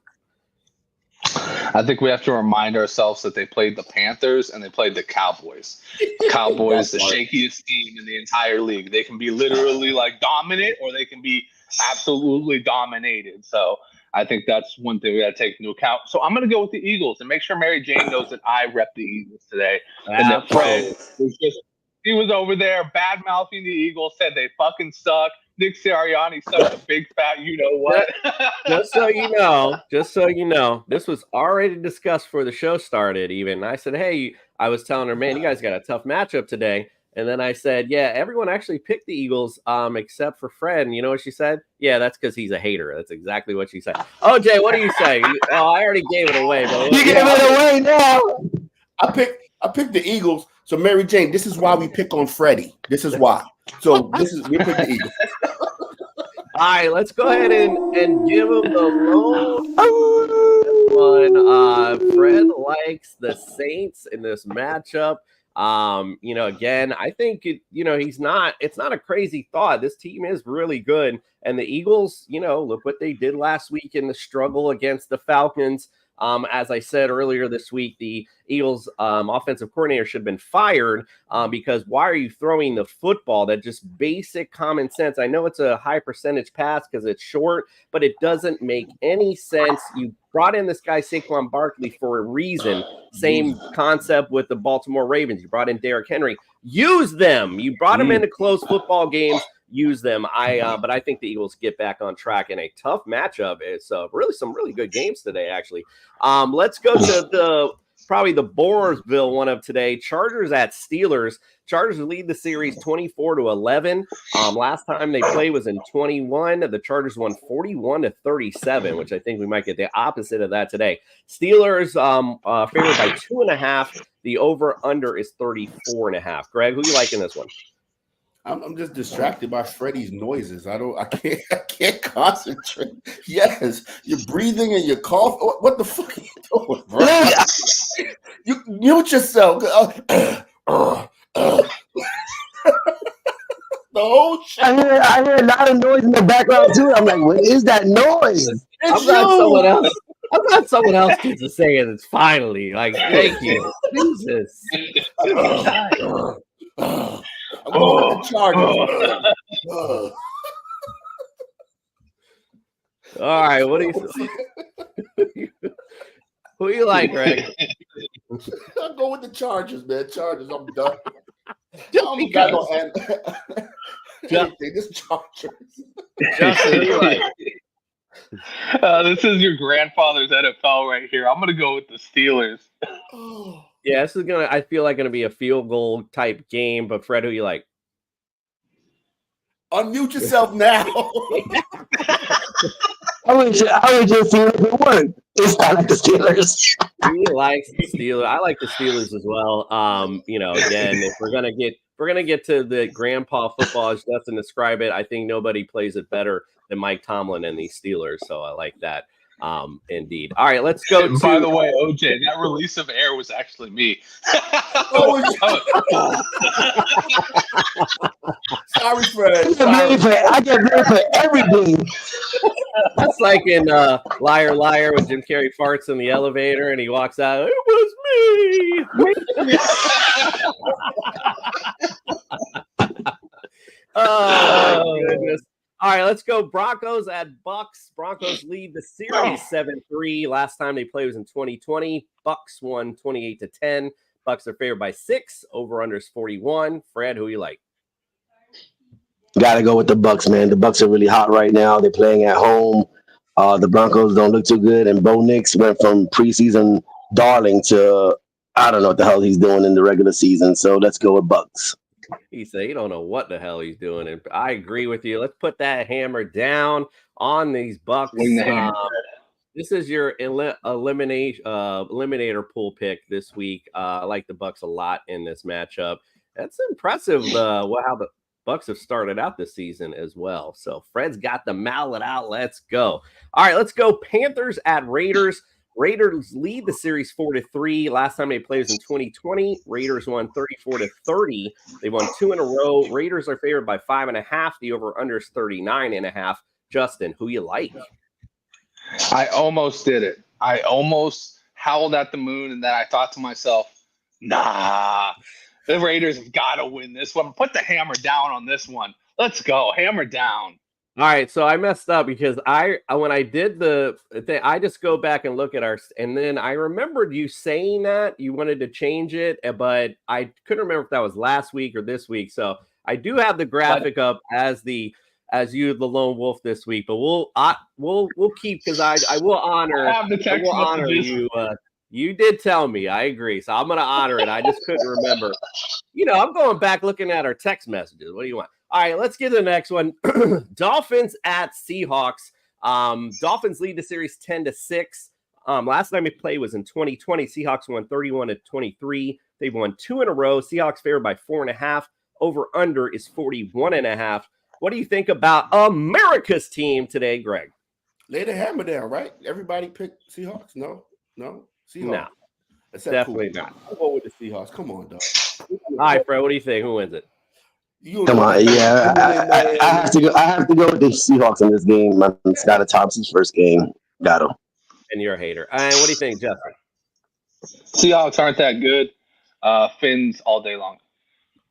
I think we have to remind ourselves that they played the Panthers and they played the Cowboys. Cowboys, the shakiest team in the entire league. They can be literally dominant, or they can be absolutely dominated. So I think that's one thing we got to take into account. So I'm going to go with the Eagles and make sure Mary Jane knows that I rep the Eagles today. And that Fred he was over there bad mouthing the Eagles, said they fucking suck. Nick Sirianni such a big fat you-know-what. Just so you know, this was already discussed before the show started even. I said, hey, I was telling her, man, you guys got a tough matchup today. And then I said, yeah, everyone actually picked the Eagles except for Fred. And you know what she said? Yeah, that's because he's a hater. That's exactly what she said. OJ, what do you say? I already gave it away. But you gave it away now. I picked the Eagles. So Mary Jane, this is why we pick on Freddie. This is why. So we pick the Eagles. All right, let's go ahead and give him the lone one. Fred likes the Saints in this matchup. Again, I think it's not a crazy thought. This team is really good. And the Eagles, look what they did last week in the struggle against the Falcons. As I said earlier this week, the Eagles offensive coordinator should have been fired because why are you throwing the football? That just basic common sense. I know it's a high percentage pass because it's short, but it doesn't make any sense. You brought in this guy Saquon Barkley for a reason. Same concept with the Baltimore Ravens. You brought in Derrick Henry. Use them. You brought him into close football games. Use them. But I think the Eagles get back on track in a tough matchup. It's really some really good games today, actually. Let's go to probably the Boersville one of today. Chargers at Steelers. Chargers lead the series 24-11. Last time they played was in 21. The Chargers won 41-37, which I think we might get the opposite of that today. Steelers favored by 2.5. The over/under is 34.5. Greg, who you like in this one? I'm just distracted by Freddie's noises. I can't concentrate. Yes, you're breathing and you're coughing. What the fuck are you doing, bro? You mute yourself. The whole shit. I hear a lot of noise in the background too. I'm like, what is that noise? I'm glad someone else gets to say it. It's finally like, thank you, Jesus. I'm going with the Chargers. All right, what do you who you like, Greg? I'll go with the Chargers, man. Chargers, I'm done. I'm got no anything. This Chargers. Justin, who you like? This is your grandfather's NFL right here. I'm gonna go with the Steelers. Yeah, this is I feel like gonna be a field goal type game, but Fred, who you like? Unmute yourself now. I would just see if it worked. It's not like the Steelers. He likes the Steelers. I like the Steelers as well. Again, if we're gonna get to the grandpa football, as Justin described it, I think nobody plays it better than Mike Tomlin and the Steelers. So I like that. Indeed. All right, let's go. By the way, OJ, that release of air was actually me. Sorry, Fred. I get blamed for everything. That's like in Liar Liar when Jim Carrey farts in the elevator and he walks out. It was me. Oh goodness. All right, let's go. Broncos at Bucks. Broncos lead the series 7-3. Last time they played was in 2020. Bucks won 28-10. Bucks are favored by 6. Over/under is 41. Fred, who you like? Gotta go with the Bucks, man. The Bucks are really hot right now. They're playing at home. The Broncos don't look too good, and Bo Nix went from preseason darling to I don't know what the hell he's doing in the regular season. So let's go with Bucks. He said he don't know what the hell he's doing, and I agree with you. Let's put that hammer down on these Bucks. This is your eliminator pool pick this week. I like the Bucks a lot in this matchup. That's impressive. How the Bucks have started out this season as well. So Fred's got the mallet out. Let's go. All right, let's go. Panthers at Raiders. Raiders lead the series 4-3. Last time they played was in 2020. Raiders won 34-30. They won 2 in a row. Raiders are favored by 5.5. The over/under is 39.5. Justin, who you like? I almost did it. I almost howled at the moon, and then I thought to myself, nah, the Raiders have got to win this one. Put the hammer down on this one. Let's go. Hammer down. All right, so I messed up because when I did the thing, I just go back and look at and then I remembered you saying that you wanted to change it, but I couldn't remember if that was last week or this week. So I do have the graphic up as you the lone wolf this week, but we'll keep because I will honor you. You did tell me, I agree, so I'm gonna honor it. I just couldn't remember. I'm going back looking at our text messages. What do you want? All right, let's get to the next one. Dolphins at Seahawks. Dolphins lead the series 10-6. Last time we played was in 2020. Seahawks won 31-23. They've won 2 in a row. Seahawks favored by 4.5. Over under is 41.5. What do you think about America's team today, Greg? Lay the hammer down, right? Everybody picked Seahawks? No? Seahawks. No, Except definitely not. I'll go with the Seahawks. Come on, dog. All right, Fred, what do you think? Who wins it? Come on, yeah. I have to go. I have to go with the Seahawks in this game. Skylar Thompson's first game. Got him. And you're a hater. And what do you think, Justin? Seahawks aren't that good. Fins all day long.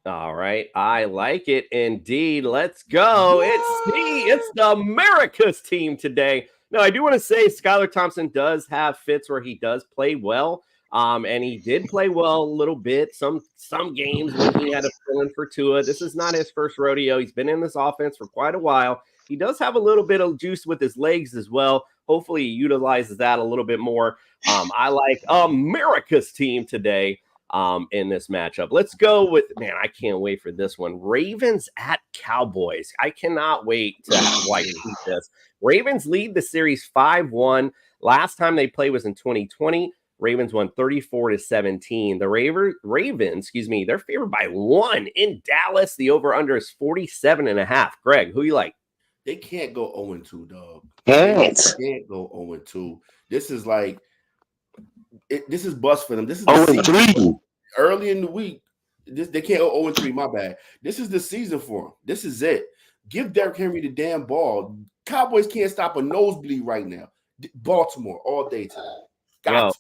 All right, I like it indeed. Let's go. It's the America's team today. Now, I do want to say Skylar Thompson does have fits where he does play well. And he did play well a little bit. Some games when he had to fill in for Tua. This is not his first rodeo. He's been in this offense for quite a while. He does have a little bit of juice with his legs as well. Hopefully, he utilizes that a little bit more. I like America's team today in this matchup. Let's go with, man, I can't wait for this one. Ravens at Cowboys. I cannot wait to see this. Ravens lead the series 5-1. Last time they played was in 2020. Ravens won 34-17. The Ravens, they're favored by 1 in Dallas. The over-under is 47.5. Greg, who you like? They can't go 0-2, dog. Can't. They can't go 0-2. This is like this is bust for them. This is 0-3. Early in the week. They can't go 0-3. My bad. This is the season for them. This is it. Give Derrick Henry the damn ball. Cowboys can't stop a nosebleed right now. Baltimore all day today. Well,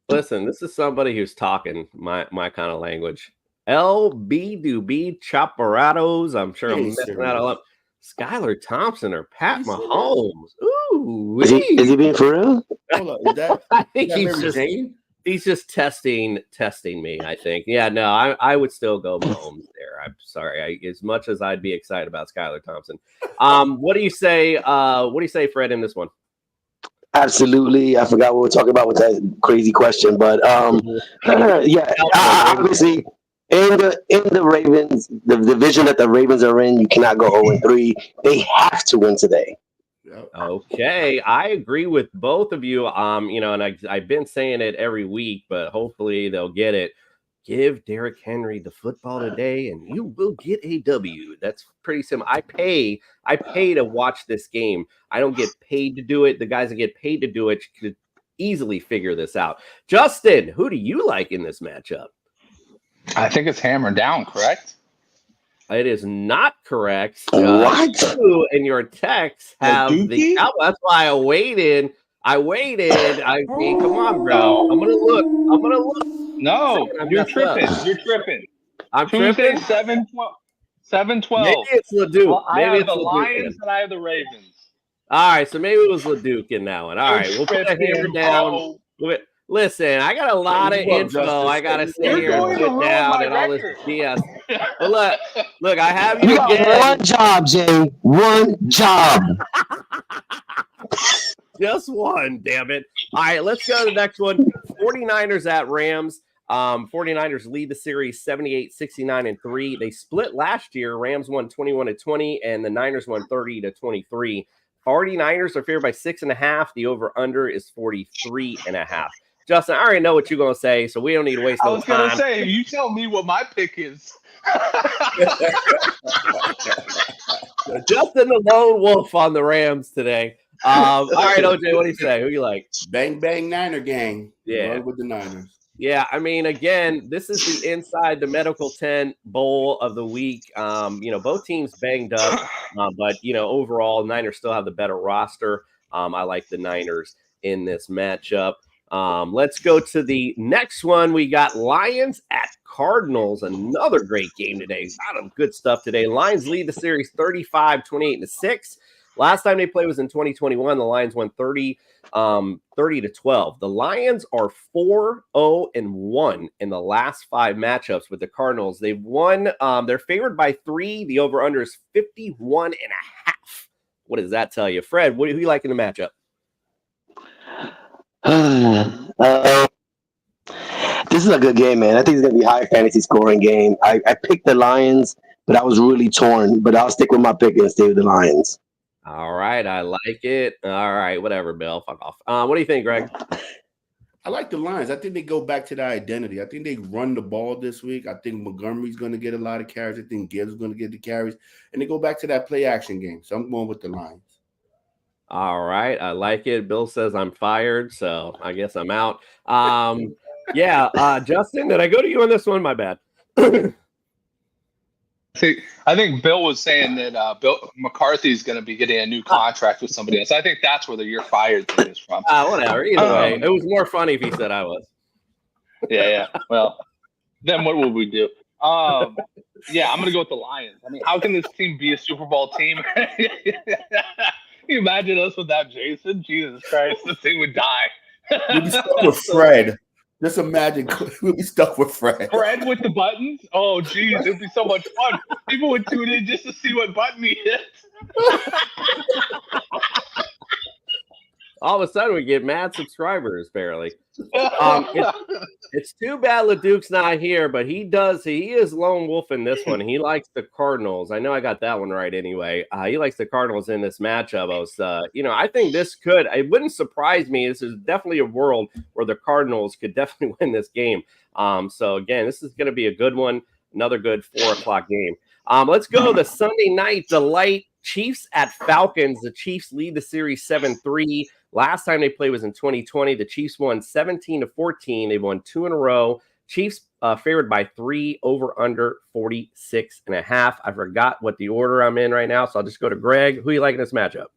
listen, this is somebody who's talking my kind of language. LB Chaparados. I'm sure I'm messing that all up. Skylar Thompson or Pat Mahomes. Ooh, is he being for real? Hold up, is that, I think is he's just testing me. I think. Yeah, no, I would still go Mahomes there. I'm sorry. As much as I'd be excited about Skylar Thompson. What do you say? What do you say, Fred, in this one? Absolutely. I forgot what we were talking about with that crazy question, but yeah, obviously in the Ravens, the division that the Ravens are in, you cannot go 0-3. They have to win today. Okay, I agree with both of you. And I've been saying it every week, but hopefully they'll get it. Give Derrick Henry the football today, and you will get a W. That's pretty simple. I pay to watch this game. I don't get paid to do it. The guys that get paid to do it could easily figure this out. Justin, who do you like in this matchup? I think it's hammered down, correct? It is not correct. What? You and your text have the Cowboys. That's why I waited. I mean, come on, bro. I'm gonna look. No, you're tripping. You're tripping. I'm Tuesday, tripping. 7-12. Maybe it's Leduc. Well, I maybe have it's the Leduc. Lions and I have the Ravens. All right, so maybe it was Leduc in that one. All right, we'll put a hammer down. Listen, I got a lot of info. I gotta sit here and sit down and all this BS. But look, I have you again. One job, Jay. One job. Just one, damn it. All right, let's go to the next one. 49ers at Rams. 49ers lead the series 78-69-3. They split last year. Rams won 21-20, and the Niners won 30-23. 49ers are favored by 6.5. The over-under is 43.5. Justin, I already know what you're going to say, so we don't need to waste no time. I was going to say, you tell me what my pick is. Justin the lone wolf on the Rams today. All right, OJ, what do you say? Who you like? Bang, bang, Niner gang. Yeah. Run with the Niners. Yeah, I mean, again, this is the inside the medical tent bowl of the week. Both teams banged up, but overall, Niners still have the better roster. I like the Niners in this matchup. Let's go to the next one. We got Lions at Cardinals. Another great game today. A lot of good stuff today. Lions lead the series 35-28-6. Last time they played was in 2021. The Lions won 30-12. The Lions are 4-0-1 in the last 5 matchups with the Cardinals. They've won. They're favored by 3. The over/under is 51.5. What does that tell you, Fred? Who do you like in the matchup? This is a good game, man. I think it's going to be a high fantasy scoring game. I picked the Lions, but I was really torn. But I'll stick with my pick and stay with the Lions. All right. I like it. All right. Whatever, Bill. Fuck off. What do you think, Greg? I like the Lions. I think they go back to their identity. I think they run the ball this week. I think Montgomery's going to get a lot of carries. I think Gibbs is going to get the carries. And they go back to that play action game. So I'm going with the Lions. All right. I like it. Bill says I'm fired, so I guess I'm out. Justin, did I go to you on this one? My bad. I think Bill was saying that Bill McCarthy's going to be getting a new contract with somebody else. I think that's where the "you're fired" thing is from. Whatever. Either way, it was more funny if he said I was. Yeah. Well, then what would we do? I'm going to go with the Lions. I mean, how can this team be a Super Bowl team? Can you imagine us without Jason? Jesus Christ, this thing would die. We'd be stuck with Fred. Just imagine we'll be stuck with Fred. Fred with the buttons? Oh, geez, it'd be so much fun. People would tune in just to see what button he hits. All of a sudden, we get mad subscribers, barely. It's too bad LeDuc's not here, but he is lone wolf in this one. He likes the Cardinals. I know I got that one right anyway. He likes the Cardinals in this matchup. I think this it wouldn't surprise me. This is definitely a world where the Cardinals could definitely win this game. So again, this is going to be a good one. Another good 4:00 game. Let's go the Sunday night delight. Chiefs at Falcons. The Chiefs lead the series 7-3. Last time they played was in 2020. The Chiefs won 17-14. They've won 2 in a row. Chiefs favored by 3, over under 46.5. I forgot what the order I'm in right now, so I'll just go to Greg. Who you like in this matchup?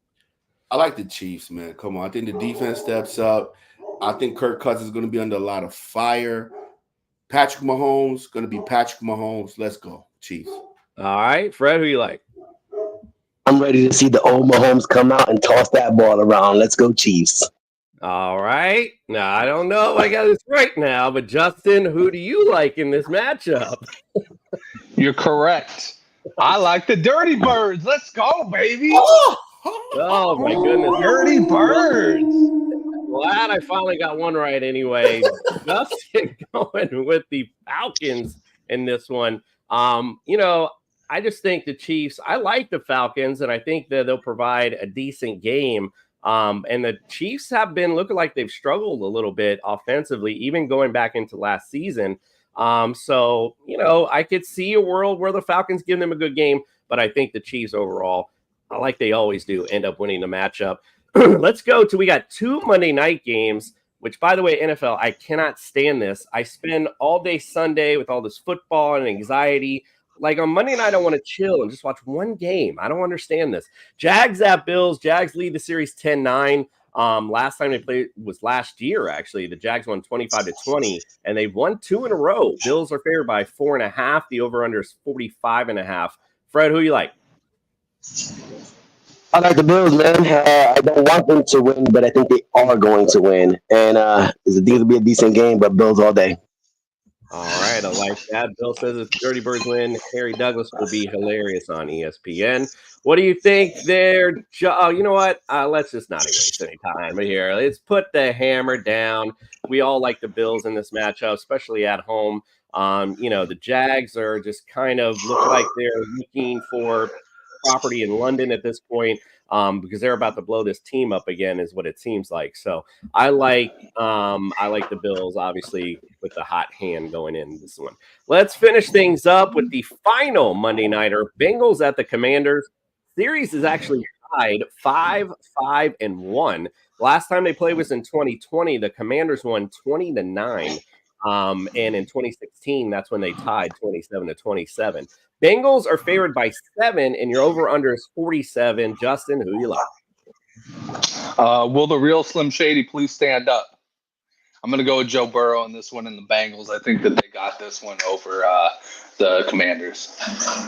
I like the Chiefs, man. Come on. I think the defense steps up. I think Kirk Cousins is going to be under a lot of fire. Patrick Mahomes going to be Patrick Mahomes. Let's go, Chiefs. All right, Fred, who you like? I'm ready to see the old Mahomes come out and toss that ball around. Let's go, Chiefs. All right. Now, I don't know if I got this right now, but Justin, who do you like in this matchup? You're correct. I like the Dirty Birds. Let's go, baby. Oh my goodness. Dirty Birds. Glad I finally got one right anyway. Justin going with the Falcons in this one. I just think the Chiefs, I like the Falcons, and I think that they'll provide a decent game. And the Chiefs have been looking like they've struggled a little bit offensively, even going back into last season. I could see a world where the Falcons give them a good game, but I think the Chiefs overall, like they always do, end up winning the matchup. Let's go to, we got 2 Monday night games, which, by the way, NFL, I cannot stand this. I spend all day Sunday with all this football and anxiety. Like on Monday night, I want to chill and just watch one game. I don't understand this. Jags at Bills. Jags lead the series 10-9. Last time they played was last year, actually. The Jags won 25-20, and they've won 2 in a row. Bills are favored by 4.5. The over-under is 45.5. Fred, who you like? I like the Bills, man. I don't want them to win, but I think they are going to win. And it's going to be a decent game, but Bills all day. All right, I like that. Bill says if the Dirty Birds win, Harry Douglas will be hilarious on ESPN. What do you think there? You know what? Let's just not waste any time here. Let's put the hammer down. We all like the Bills in this matchup, especially at home. The Jags are just kind of look like they're looking for property in London at this point. Because they're about to blow this team up again, is what it seems like. So I like the Bills, obviously, with the hot hand going in this one. Let's finish things up with the final Monday nighter. Bengals at the Commanders. Series is actually tied 5-5-1. Last time they played was in 2020. The Commanders won 20-9. And in 2016, that's when they tied 27-27. Bengals are favored by 7, and your over-under is 47. Justin, who you like? Will the real Slim Shady please stand up? I'm going to go with Joe Burrow on this one and the Bengals. I think that they got this one over the Commanders.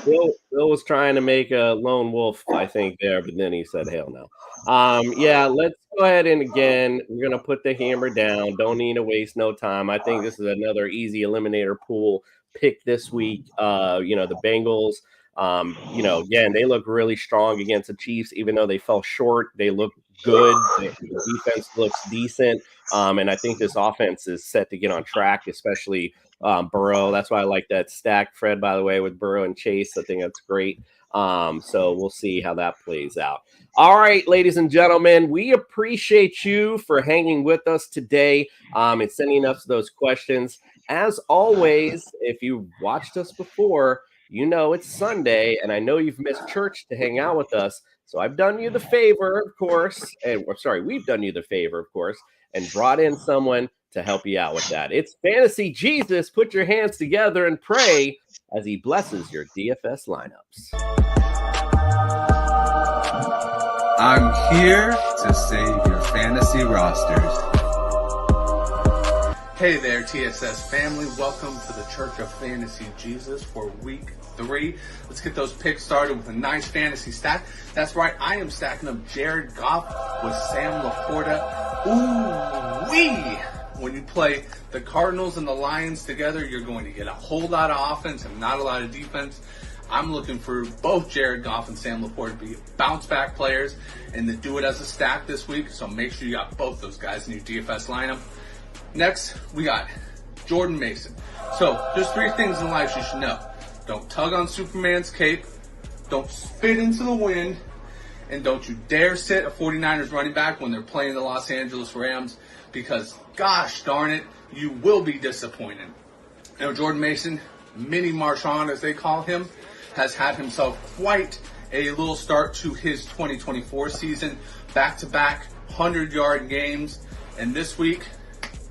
Bill was trying to make a lone wolf, I think, there, but then he said, hell no. Let's go ahead and, again, we're going to put the hammer down. Don't need to waste no time. I think this is another easy eliminator pool pick this week. The Bengals, again, they look really strong against the Chiefs, even though they fell short. They look good. The defense looks decent. And I think this offense is set to get on track, especially Burrow. That's why I like that stack, Fred, by the way, with Burrow and Chase. I think that's great. So we'll see how that plays out. All right, ladies and gentlemen, we appreciate you for hanging with us today and sending us those questions. As always, if you've watched us before, you know it's Sunday, and I know you've missed church to hang out with us. So I've done you the favor, of course, and we've done you the favor, of course, and brought in someone to help you out with that. It's Fantasy Jesus. Put your hands together and pray as he blesses your DFS lineups. I'm here to save your fantasy rosters. Hey there, TSS family. Welcome to the Church of Fantasy Jesus for week 3. Let's get those picks started with a nice fantasy stack. That's right, I am stacking up Jared Goff with Sam Laporta. Ooh-wee! When you play the Cardinals and the Lions together, you're going to get a whole lot of offense and not a lot of defense. I'm looking for both Jared Goff and Sam Laporta to be bounce-back players and to do it as a stack this week, so make sure you got both those guys in your DFS lineup. Next, we got Jordan Mason. So, there's 3 things in life you should know. Don't tug on Superman's cape, don't spit into the wind, and don't you dare sit a 49ers running back when they're playing the Los Angeles Rams, because, gosh darn it, you will be disappointed. Now, Jordan Mason, Mini Marshawn as they call him, has had himself quite a little start to his 2024 season. Back-to-back 100-yard games. And this week,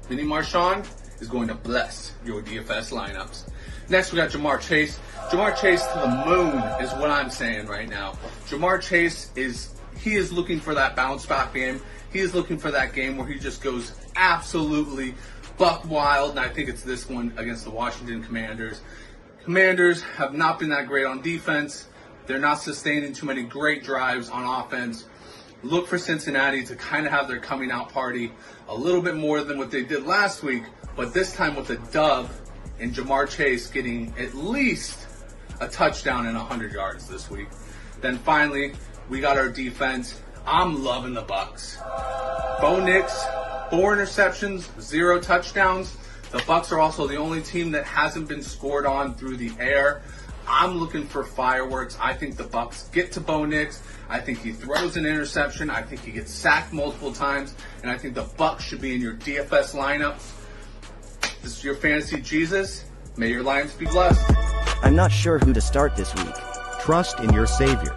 Mini Marshawn is going to bless your DFS lineups. Next, we got Jamar Chase. Jamar Chase to the moon is what I'm saying right now. Jamar Chase is looking for that bounce-back game. He is looking for that game where he just goes absolutely buck wild, and I think it's this one against the Washington Commanders. Commanders have not been that great on defense. They're not sustaining too many great drives on offense. Look for Cincinnati to kind of have their coming out party a little bit more than what they did last week, but this time with a dub and Jamar Chase getting at least a touchdown and 100 yards this week. Then finally, we got our defense. I'm loving the Bucks. Bo Nix, 4 interceptions, 0 touchdowns. The Bucks are also the only team that hasn't been scored on through the air. I'm looking for fireworks. I think the Bucks get to Bo Nix. I think he throws an interception. I think he gets sacked multiple times. And I think the Bucks should be in your DFS lineup. This is your Fantasy Jesus. May your Lions be blessed. I'm not sure who to start this week. Trust in your Savior.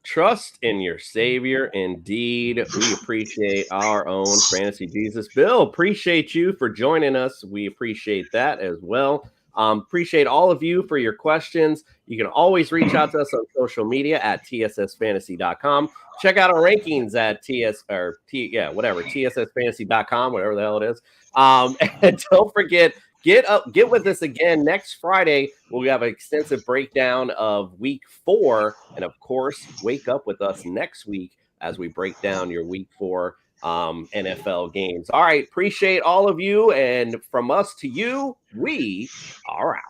Trust in your Savior, indeed. We appreciate our own Fantasy Jesus. Bill, appreciate you for joining us. We appreciate that as well. Appreciate all of you for your questions. You can always reach out to us on social media at tssfantasy.com. Check out our rankings at tssfantasy.com, whatever the hell it is. And don't forget, get with us again next Friday. We'll have an extensive breakdown of week 4. And of course, wake up with us next week as we break down your week 4 NFL games. All right. Appreciate all of you. And from us to you, we are out.